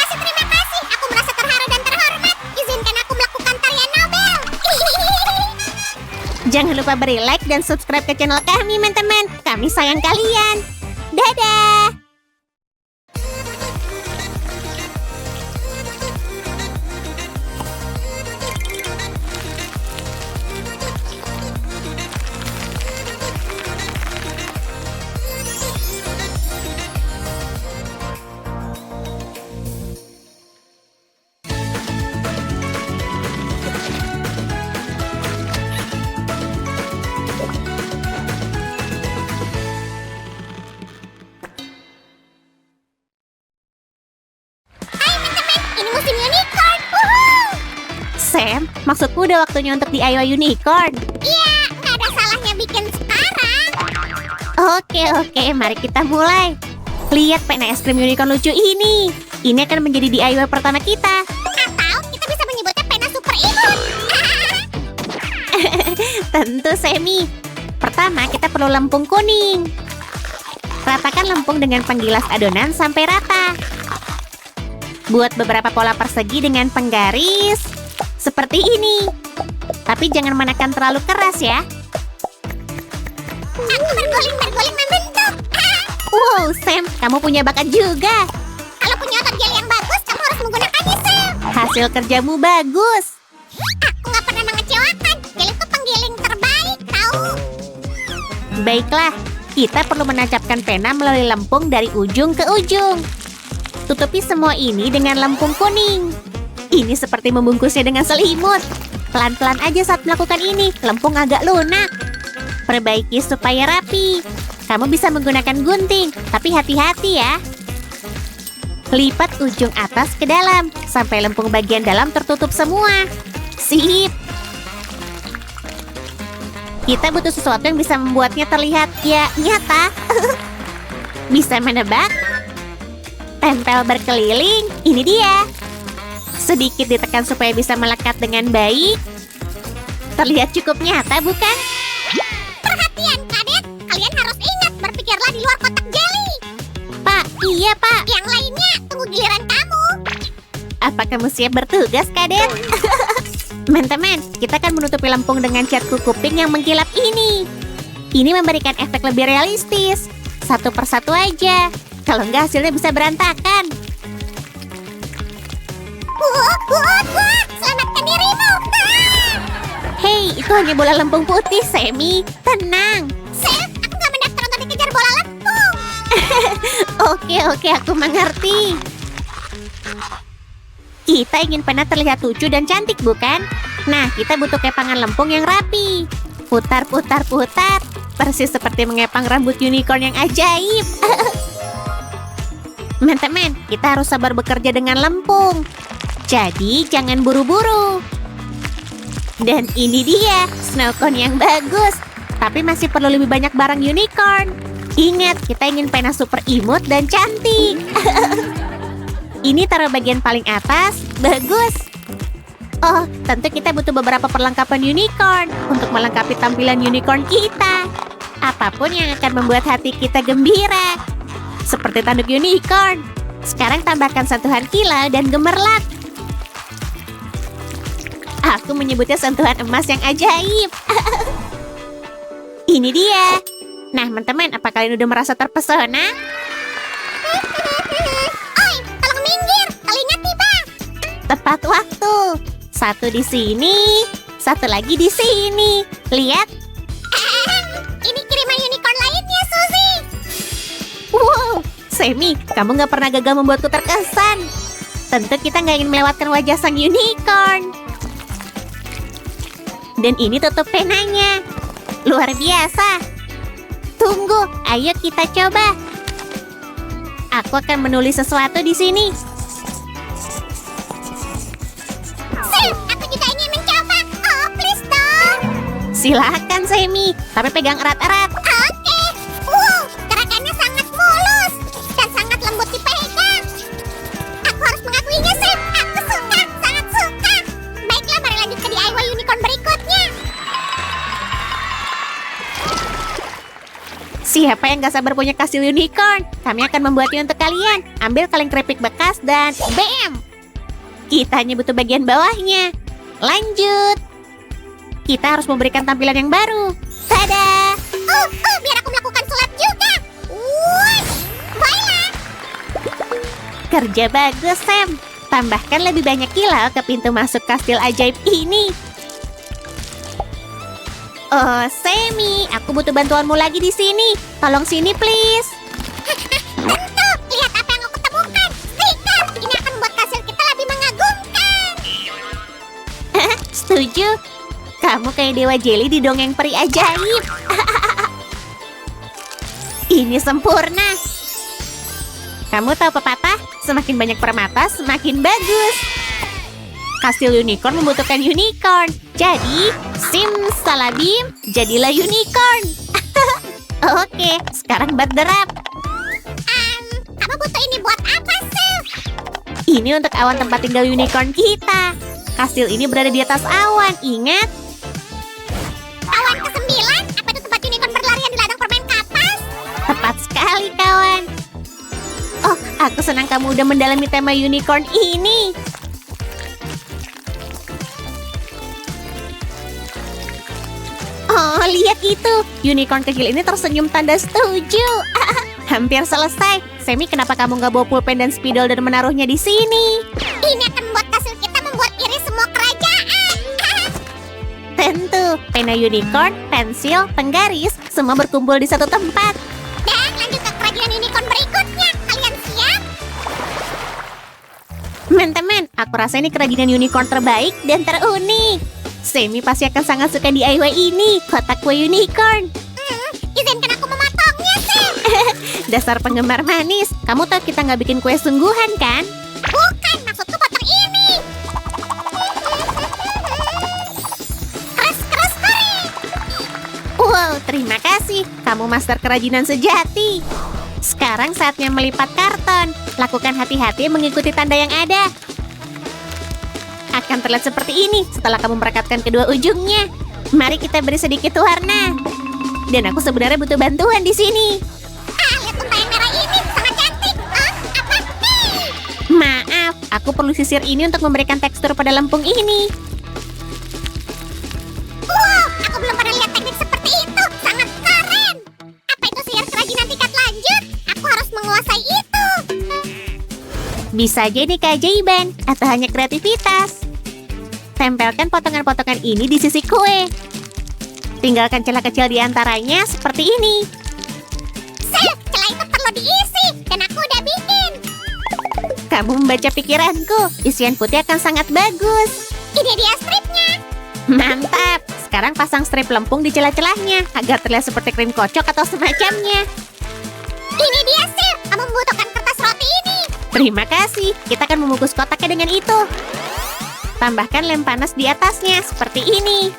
Terima kasih. Aku merasa terharu dan terhormat. Izinkan aku melakukan karya Nobel. Jangan lupa beri like dan subscribe ke channel kami, teman-teman. Kami sayang kalian. Dadah! Maksudku udah waktunya untuk DIY unicorn. Iya, nggak ada salahnya bikin sekarang. Oke, mari kita mulai. Lihat pena es krim unicorn lucu ini. Ini akan menjadi DIY pertama kita. Atau kita bisa menyebutnya pena super imut. Tentu, Semi. Pertama, kita perlu lempung kuning. Ratakan lempung dengan penggilas adonan sampai rata. Buat beberapa pola persegi dengan penggaris. Seperti ini. Tapi jangan menekan terlalu keras ya. Aku berguling membentuk. Wow, Sam, kamu punya bakat juga. Kalau punya otot jeli yang bagus, kamu harus menggunakannya, Sam. Hasil kerjamu bagus. Aku nggak pernah mengecewakan. Jeliku penggiling terbaik, tahu? Baiklah, kita perlu menancapkan pena melalui lempung dari ujung ke ujung. Tutupi semua ini dengan lempung kuning. Ini seperti membungkusnya dengan selimut. Pelan-pelan aja saat melakukan ini, lempung agak lunak. Perbaiki supaya rapi. Kamu bisa menggunakan gunting, tapi hati-hati ya. Lipat ujung atas ke dalam, sampai lempung bagian dalam tertutup semua. Sip! Kita butuh sesuatu yang bisa membuatnya terlihat, ya, nyata. Bisa menebak? Tempel berkeliling, ini dia. Sedikit ditekan supaya bisa melekat dengan baik. Terlihat cukup nyata, bukan? Perhatian, Kadet. Kalian harus ingat berpikirlah di luar kotak jeli. Pak, iya pak. Yang lainnya, tunggu giliran kamu. Apa kamu siap bertugas, Kadet? Teman-teman, kita akan menutupi lempung dengan cat kuping yang mengkilap ini. Ini memberikan efek lebih realistis. Satu persatu aja. Kalau enggak hasilnya bisa berantakan. Selamatkan dirimu. Hei, itu hanya bola lempung putih, Semi. Tenang. Sam, aku nggak mendaftar untuk dikejar bola lempung. Oke, aku mengerti. Kita ingin pena terlihat lucu dan cantik, bukan? Nah, kita butuh kepangan lempung yang rapi. Putar. Persis seperti mengepang rambut unicorn yang ajaib. Teman-teman, kita harus sabar bekerja dengan lempung. Jadi, jangan buru-buru. Dan ini dia, snow cone yang bagus. Tapi masih perlu lebih banyak barang unicorn. Ingat, kita ingin pena super imut dan cantik. Ini taruh bagian paling atas. Bagus. Oh, tentu kita butuh beberapa perlengkapan unicorn untuk melengkapi tampilan unicorn kita. Apapun yang akan membuat hati kita gembira. Seperti tanduk unicorn. Sekarang tambahkan sentuhan kilau dan gemerlap. Aku menyebutnya sentuhan emas yang ajaib. Ini dia. Nah, teman-teman, apa kalian udah merasa terpesona? Oi, tolong minggir. Telinga tiba. Tepat waktu. Satu di sini, satu lagi di sini. Lihat. Ini kiriman unicorn lainnya, Suzy. Wow, Semi, kamu nggak pernah gagal membuatku terkesan. Tentu kita nggak ingin melewatkan wajah sang unicorn. Dan ini tutup penanya. Luar biasa. Tunggu, ayo kita coba. Aku akan menulis sesuatu di sini. Sam, aku juga ingin mencoba. Oh, please dong. Silakan, Semi, tapi pegang erat-erat. Oke. Wow, gerakannya sangat mulus dan sangat lembut dipegang. Aku harus mengakuinya, Sam. Aku suka, sangat suka. Baiklah, mari lanjut ke DIY unicorn berikutnya. Siapa yang gak sabar punya kastil unicorn? Kami akan membuatnya untuk kalian. Ambil kaleng keripik bekas dan BAM! Kita hanya butuh bagian bawahnya. Lanjut. Kita harus memberikan tampilan yang baru. Tada! Biar aku melakukan sulap juga. Wush, baiklah. Kerja bagus, Sam. Tambahkan lebih banyak kilau ke pintu masuk kastil ajaib ini. Oh, Semi, aku butuh bantuanmu lagi di sini. Tolong sini, please. Tentu, lihat apa yang aku temukan. Stiker, ini akan membuat kastil kita lebih mengagumkan. Setuju. Kamu kayak dewa jelly di dongeng peri ajaib. Ini sempurna. Kamu tahu pepatah? Semakin banyak permata, semakin bagus. Kastil unicorn membutuhkan unicorn. Jadi, simsalabim, jadilah unicorn. Oke, sekarang bat derap. Kamu butuh ini buat apa, Sil? Ini untuk awan tempat tinggal unicorn kita. Kastil ini berada di atas awan, ingat? Awan ke-9? Apa itu tempat unicorn berlarian di ladang permain kapas? Tepat sekali, kawan. Oh, aku senang kamu udah mendalami tema unicorn ini. Oh, lihat itu. Unicorn kecil ini tersenyum tanda setuju. Hampir selesai. Semi, kenapa kamu nggak bawa pulpen dan spidol dan menaruhnya di sini? Ini akan membuat kastil kita membuat iri semua kerajaan. Tentu, pena unicorn, pensil, penggaris, semua berkumpul di satu tempat. Dan lanjut ke kerajaan unicorn berikutnya. Kalian siap? Teman-teman, aku rasa ini kerajinan unicorn terbaik dan terunik. Semi pasti akan sangat suka DIY ini, kotak kue unicorn. Izinkan aku memotongnya, Sil. Dasar penggemar manis, kamu tahu kita nggak bikin kue sungguhan kan? Bukan, maksudku potong ini. Keras kori. Wow, terima kasih. Kamu master kerajinan sejati. Sekarang saatnya melipat karton. Lakukan hati-hati mengikuti tanda yang ada. Akan terlihat seperti ini setelah kamu merekatkan kedua ujungnya. Mari kita beri sedikit warna. Dan aku sebenarnya butuh bantuan di sini. Lihat unta yang merah ini, sangat cantik. Apa? Maaf, aku perlu sisir ini untuk memberikan tekstur pada lempung ini. Wow, aku belum pernah lihat teknik seperti itu. Sangat keren. Apa itu sihir kerajinan tingkat lanjut? Aku harus menguasai itu. Bisa jadi keajaiban atau hanya kreativitas. Tempelkan potongan-potongan ini di sisi kue. Tinggalkan celah kecil di antaranya seperti ini. Sil, celah itu perlu diisi. Dan aku udah bikin. Kamu membaca pikiranku. Isian putih akan sangat bagus. Ini dia stripnya. Mantap. Sekarang pasang strip lempung di celah-celahnya agar terlihat seperti krim kocok atau semacamnya. Ini dia, Sil. Kamu membutuhkan kertas roti ini. Terima kasih. Kita akan membungkus kotaknya dengan itu. Tambahkan lem panas di atasnya seperti ini.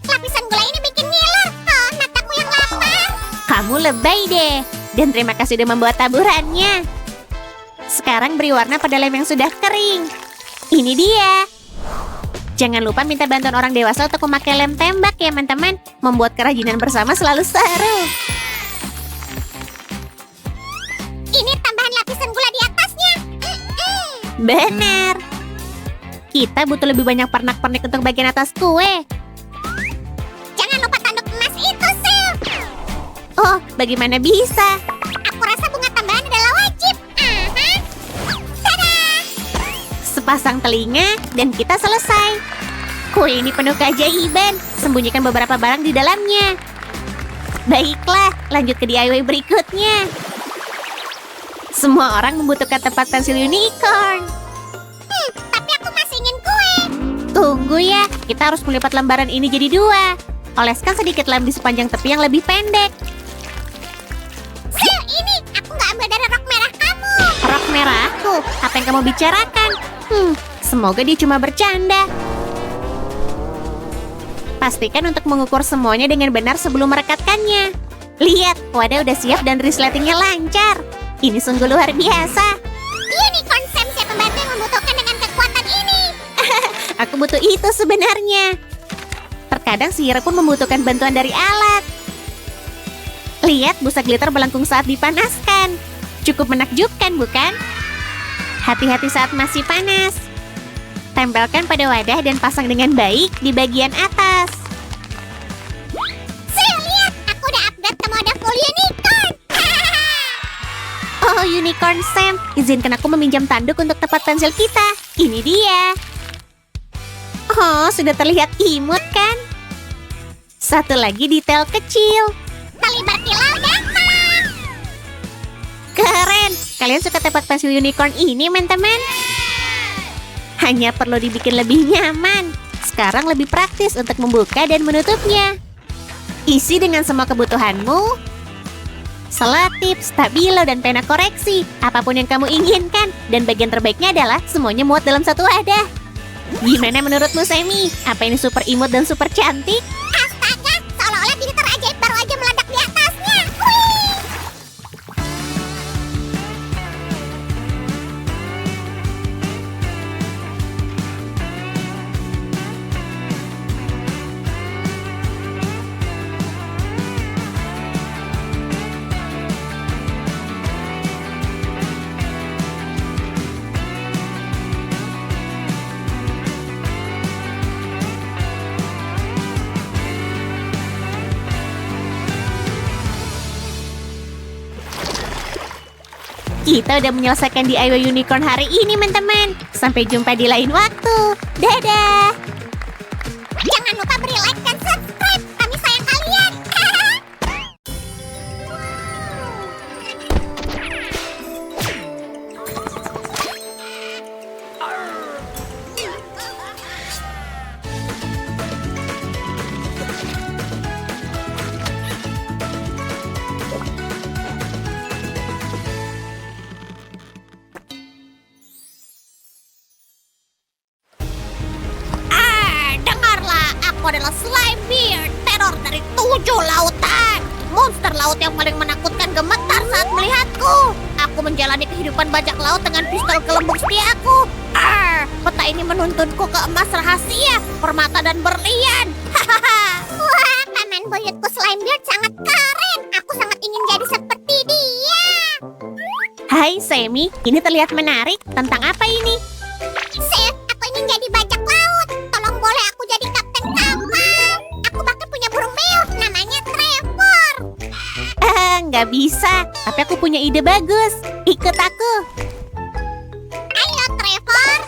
Lapisan gula ini bikin ngiler. Oh, mataku yang lapar. Kamu lebay deh. Dan terima kasih sudah membuat taburannya. Sekarang beri warna pada lem yang sudah kering. Ini dia. Jangan lupa minta bantuan orang dewasa untuk memakai lem tembak ya, teman-teman. Membuat kerajinan bersama selalu seru. Ini tambahan lapisan gula di atasnya. Benar. Kita butuh lebih banyak pernak-pernik untuk bagian atas kue. Jangan lupa tanduk emas itu, Sil. Oh, bagaimana bisa? Aku rasa bunga tambahan adalah wajib. Tada! Sepasang telinga dan kita selesai. Kue ini penuh keajaiban. Sembunyikan beberapa barang di dalamnya. Baiklah, lanjut ke DIY berikutnya. Semua orang membutuhkan tempat pensil unicorn. Tapi aku masih ingin kue. Tunggu ya, kita harus melipat lembaran ini jadi 2. Oleskan sedikit lem di sepanjang tepi yang lebih pendek. Sil, ini aku nggak ambil dari rok merah kamu. Rok merah aku, apa yang kamu bicarakan? Semoga dia cuma bercanda. Pastikan untuk mengukur semuanya dengan benar sebelum merekatkannya. Lihat, wadah udah siap dan resletingnya lancar. Ini sungguh luar biasa. Unicorn Sam siap membantu yang membutuhkan dengan kekuatan ini. Aku butuh itu sebenarnya. Terkadang sihir pun membutuhkan bantuan dari alat. Lihat, busa glitter melengkung saat dipanaskan. Cukup menakjubkan, bukan? Hati-hati saat masih panas. Tempelkan pada wadah dan pasang dengan baik di bagian atas. Sil, lihat, aku udah upgrade ke mode full unicorn. Oh, Unicorn Sam, izinkan aku meminjam tanduk untuk tempat pensil kita. Ini dia. Oh, sudah terlihat imut kan? Satu lagi detail kecil. Tali berkilau datang. Keren. Kalian suka tempat pensil unicorn ini, teman-teman? Hanya perlu dibikin lebih nyaman. Sekarang lebih praktis untuk membuka dan menutupnya. Isi dengan semua kebutuhanmu. selotip, stabilo, dan pena koreksi. Apapun yang kamu inginkan. Dan bagian terbaiknya adalah semuanya muat dalam satu wadah. Gimana menurutmu, Sammy? Apa ini super imut dan super cantik? Astaga, seolah-olah bini terajaib baru aja meledak di atasnya. Wih! Kita udah menyelesaikan DIY unicorn hari ini, teman-teman. Sampai jumpa di lain waktu. Dadah! Jangan lupa beri like dan subscribe. Kami sayang kalian. Dengarlah, aku adalah Slimebeard, teror dari 7 lautan. Monster laut yang paling menakutkan gemetar saat melihatku. Aku menjalani kehidupan bajak laut dengan pistol gelembung setiaku. Peta ini menuntunku ke emas rahasia, permata dan berlian. Wah, paman buyutku Slimebeard sangat keren. Aku sangat ingin jadi seperti dia. Hai, Sammy. Ini terlihat menarik. Tentang apa ini? Sir, aku ingin jadi bajak laut. Tolong boleh aku jadi kapten kapal. Aku bahkan punya burung beo, namanya Trevor. Nggak bisa. Tapi aku punya ide bagus. Ikut aku. Ayo Trevor.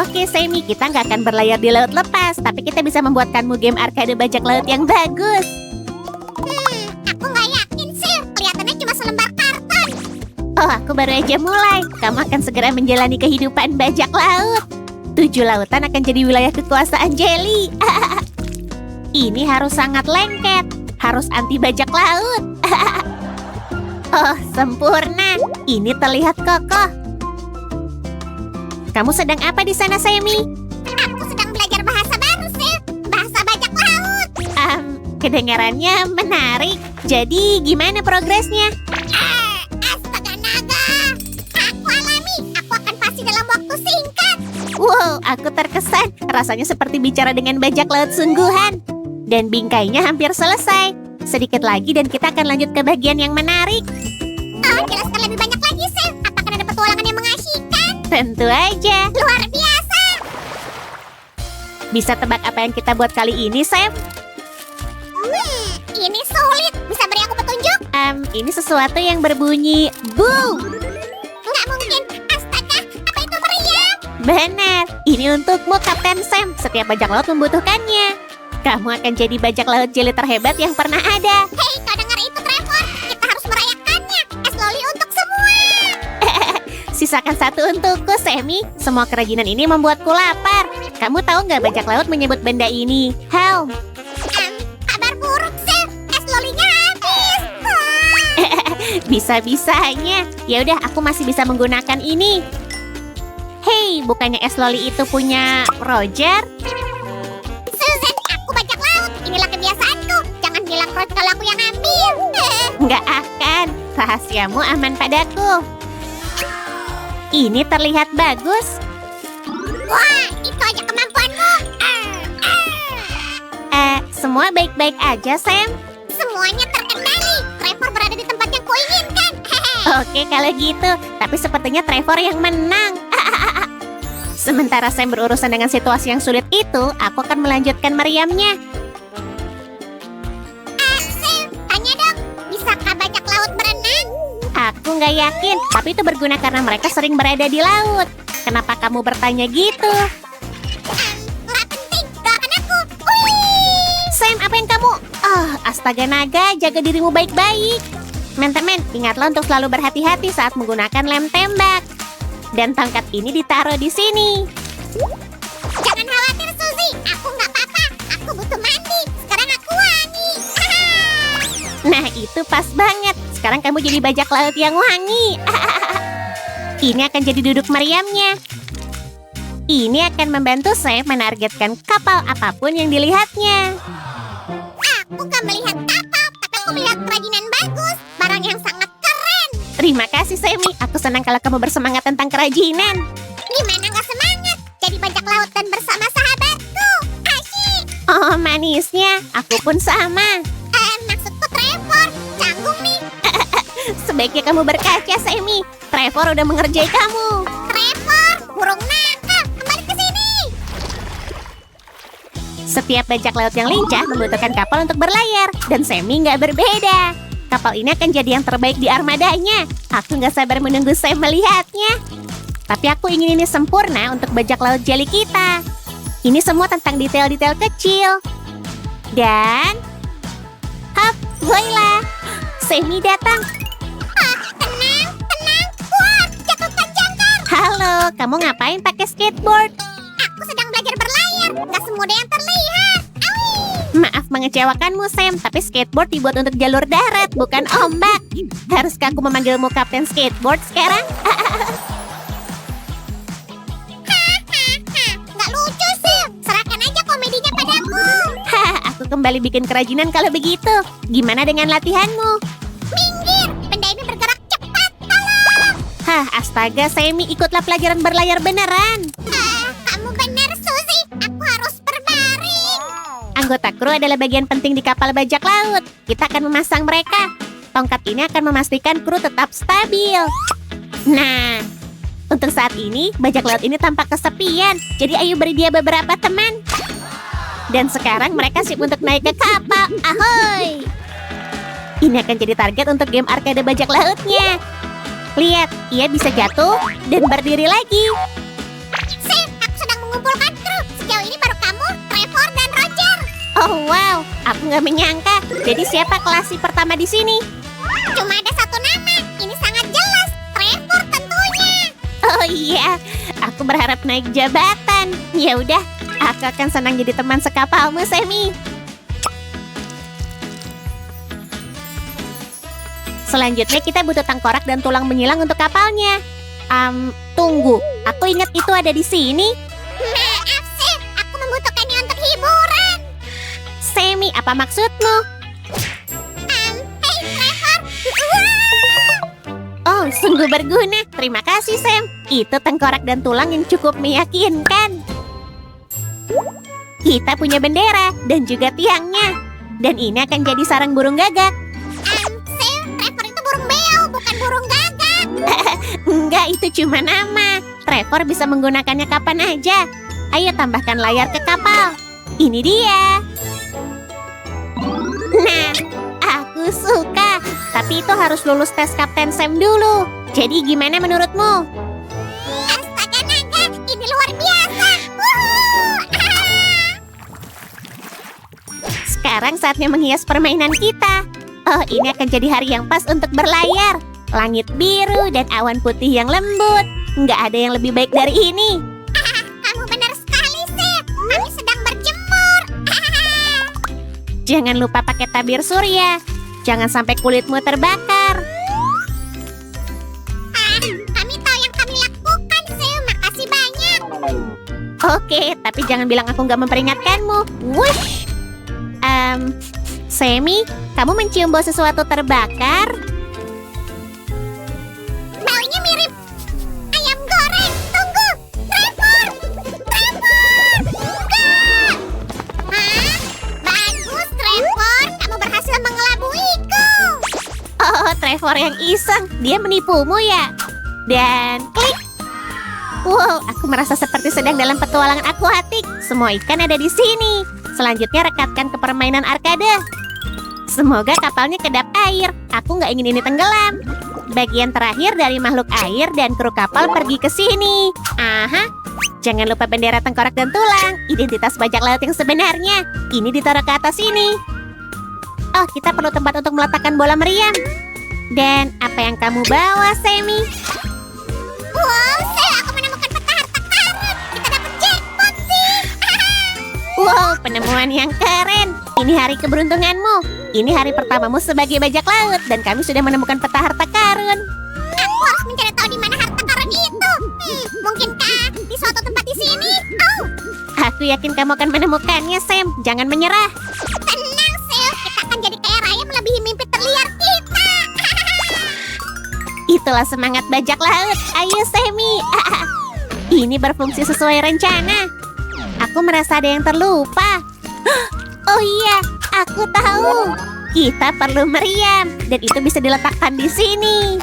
Oke, Sammy. Kita nggak akan berlayar di laut lepas. Tapi kita bisa membuatkanmu game arcade bajak laut yang bagus. Aku nggak yakin, Sir. Kelihatannya cuma selembar karton. Oh, aku baru aja mulai. Kamu akan segera menjalani kehidupan bajak laut. 7 lautan akan jadi wilayah kekuasaan Jelly. Ini harus sangat lengket. Harus anti bajak laut. Oh, sempurna. Ini terlihat kokoh. Kamu sedang apa di sana, Sammy? Aku sedang belajar bahasa baru, Sir. Bahasa bajak laut. Kedengarannya menarik. Jadi, gimana progresnya? Astaga naga. Aku alami. Aku akan pasti dalam waktu singkat. Wow, aku terkesan. Rasanya seperti bicara dengan bajak laut sungguhan. Dan bingkainya hampir selesai. Sedikit lagi dan kita akan lanjut ke bagian yang menarik. Oh, jelaskan lebih banyak lagi, Sir. Apakah ada petualangan yang mengasyikan? Tentu aja. Luar biasa. Bisa tebak apa yang kita buat kali ini, Sam? Ini sulit. Bisa beri aku petunjuk? Ini sesuatu yang berbunyi boom. Nggak mungkin. Astaga, apa itu meriam? Benar. Ini untukmu, Kapten Sam. Setiap bajak laut membutuhkannya. Kamu akan jadi bajak laut jelly terhebat yang pernah ada. Hei, kau dengar itu, Trevor? Kita harus merayakannya. Es loli untuk semua. Sisakan satu untukku, Sammy. Semua kerajinan ini membuatku lapar. Kamu tahu nggak bajak laut menyebut benda ini helm? Kabar buruk, Sir. Es lolinya habis. Bisa-bisanya. Ya udah, aku masih bisa menggunakan ini. Hei, bukannya es loli itu punya Roger? Susan, aku bajak laut. Inilah kebiasaanku. Jangan bilang Rod kalau aku yang ambil. Nggak akan. Rahasiamu aman padaku. Ini terlihat bagus. Wah, itu aja kemampuanmu. Semua baik-baik aja, Sam. Semuanya terkendali. Trevor berada di tempat yang kuinginkan. Oke, kalau gitu. Tapi sepertinya Trevor yang menang. Sementara Sam berurusan dengan situasi yang sulit itu, aku akan melanjutkan meriamnya. Sam, tanya dong. Bisakah bajak laut berenang? Aku nggak yakin, tapi itu berguna karena mereka sering berada di laut. Kenapa kamu bertanya gitu? Nggak penting. Doakan aku. Wih! Sam, apa yang kamu... astaga naga, jaga dirimu baik-baik. Teman-teman, ingatlah untuk selalu berhati-hati saat menggunakan lem tembak. Dan tongkat ini ditaruh di sini. Jangan khawatir, Suzy. Aku nggak apa-apa. Aku butuh mandi. Sekarang aku wangi. Itu pas banget. Sekarang kamu jadi bajak laut yang wangi. Ini akan jadi duduk meriamnya. Ini akan membantu Sam menargetkan kapal apapun yang dilihatnya. Aku gak melihat kapal, tapi aku melihat kerajinan bagus. Barang yang sangat keren. Terima kasih, Sammy. Aku senang kalau kamu bersemangat tentang kerajinan. Gimana gak semangat? Jadi bajak laut dan bersama sahabatku. Asyik. Oh, manisnya. Aku pun sama. Maksudku Trevor. Canggung nih. Sebaiknya kamu berkaca, Sammy. Trevor udah mengerjai kamu. Trevor, burung nakal. Kembali ke sini. Setiap bajak laut yang lincah membutuhkan kapal untuk berlayar. Dan Sammy nggak berbeda. Kapal ini akan jadi yang terbaik di armadanya. Aku nggak sabar menunggu Sam melihatnya. Tapi aku ingin ini sempurna untuk bajak laut jeli kita. Ini semua tentang detail-detail kecil. Dan... hap, voila! Sammy datang. Tenang. Wah, jatuhkan jangkar. Halo, kamu ngapain pakai skateboard? Aku sedang belajar berlayar. Gak semudah yang terlihat. Awi. Maaf mengecewakanmu, Sam, tapi skateboard dibuat untuk jalur darat, bukan ombak. Haruskah aku memanggilmu Kapten Skateboard sekarang? Gak lucu sih. Serahkan aja komedinya padaku. Hah, aku kembali bikin kerajinan kalau begitu. Gimana dengan latihanmu? Minggir. Benda ini bergerak cepat. Tolong. Hah, astaga, Sammy, ikutlah pelajaran berlayar beneran. Kamu benar, Suzy. Aku harus berbaring. Anggota kru adalah bagian penting di kapal bajak laut. Kita akan memasang mereka. Tongkat ini akan memastikan kru tetap stabil. Nah, untuk saat ini, bajak laut ini tampak kesepian. Jadi ayo beri dia beberapa teman. Dan sekarang mereka siap untuk naik ke kapal. Ahoy! Ini akan jadi target untuk game arcade bajak lautnya. Lihat, ia bisa jatuh dan berdiri lagi. Sam, aku sedang mengumpulkan kru. Sejauh ini baru kamu, Trevor, dan Roger. Oh wow, aku nggak menyangka. Jadi siapa kelas pertama di sini? Cuma ada satu nama. Ini sangat jelas. Trevor tentunya. Oh iya, aku berharap naik jabatan. Ya udah, aku akan senang jadi teman sekapalmu, Sammy. Selanjutnya kita butuh tengkorak dan tulang menyilang untuk kapalnya. Tunggu, aku ingat itu ada di sini. Maaf, Sam. Aku membutuhkannya untuk hiburan. Sammy, apa maksudmu? Hey, Trevor. Oh, sungguh berguna. Terima kasih, Sam. Itu tengkorak dan tulang yang cukup meyakinkan. Kita punya bendera dan juga tiangnya. Dan ini akan jadi sarang burung gagak. Sam, Trevor itu burung beo, bukan burung gagak. Enggak, itu cuma nama. Trevor bisa menggunakannya kapan aja. Ayo tambahkan layar ke kapal. Ini dia. Nah, aku suka. Tapi itu harus lulus tes Kapten Sam dulu. Jadi gimana menurutmu? Astaga naga, ini luar biasa. Wuhu. Sekarang saatnya menghias permainan kita. Oh, ini akan jadi hari yang pas untuk berlayar. Langit biru dan awan putih yang lembut. Nggak ada yang lebih baik dari ini. Kamu benar sekali, Sam. Kami sedang berjemur. Jangan lupa pakai tabir surya. Jangan sampai kulitmu terbakar. Kami tahu yang kami lakukan, Sam. Makasih banyak. Oke, tapi jangan bilang aku nggak memperingatkanmu. Wush! Sammy, kamu mencium bau sesuatu terbakar? Baunya mirip ayam goreng. Tunggu, Trevor. Enggak. Bagus, Trevor. Kamu berhasil mengelabuiku. Oh, Trevor yang iseng. Dia menipumu ya? Dan klik. Wow, aku merasa seperti sedang dalam petualangan akuatik. Semua ikan ada di sini. Selanjutnya rekatkan ke permainan arcade. Semoga kapalnya kedap air. Aku nggak ingin ini tenggelam. Bagian terakhir dari makhluk air dan kru kapal pergi ke sini. Aha. Jangan lupa bendera tengkorak dan tulang. Identitas bajak laut yang sebenarnya. Ini ditaruh ke atas ini. Oh, kita perlu tempat untuk meletakkan bola meriam. Dan apa yang kamu bawa, Sammy? Wow, Sam, aku menemukan peta harta karun. Kita dapat jackpot sih. Wow, penemuan yang keren. Ini hari keberuntunganmu. Ini hari pertamamu sebagai bajak laut dan kami sudah menemukan peta harta karun. Aku harus mencari tahu di mana harta karun itu. Mungkinkah di suatu tempat di sini? Oh, Aku yakin kamu akan menemukannya, Sam. Jangan menyerah. tenang, Sil. Kita akan jadi kaya raya melebihi mimpi terliar kita. Itulah semangat bajak laut. Ayo, Sammy. Ini berfungsi sesuai rencana. Aku merasa ada yang terlupa. Oh iya, aku tahu. Kita perlu meriam dan itu bisa diletakkan di sini.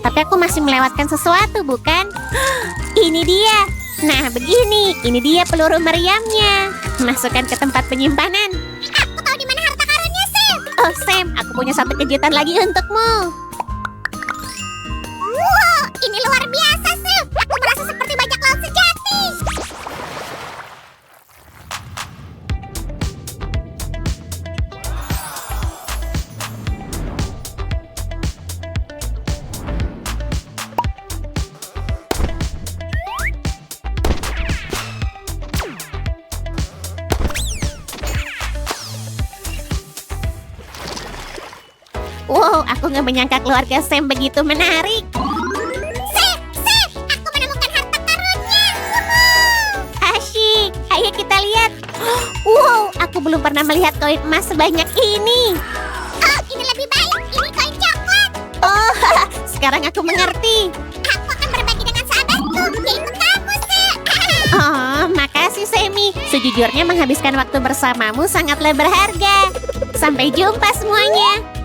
Tapi aku masih melewatkan sesuatu, bukan? Ini dia. Nah, begini. Ini dia peluru meriamnya. Masukkan ke tempat penyimpanan. Aku tahu di mana harta karunnya, Sil. Oh, Sam, aku punya satu kejutan lagi untukmu. Wow, ini luar biasa, Sil. Aku merasa seperti bajak laut sejati. Wow, aku nggak menyangka keluarga Sam begitu menarik. Sil, aku menemukan harta karunnya. Woohoo. Asyik, ayo kita lihat. Wow, aku belum pernah melihat koin emas sebanyak ini. Oh, ini lebih baik. Ini koin coklat. Oh, sekarang aku mengerti. Aku akan berbagi dengan sahabatku, yaitu kamu, Sil. Oh, makasih Sammy. Sejujurnya menghabiskan waktu bersamamu sangatlah berharga. Sampai jumpa semuanya.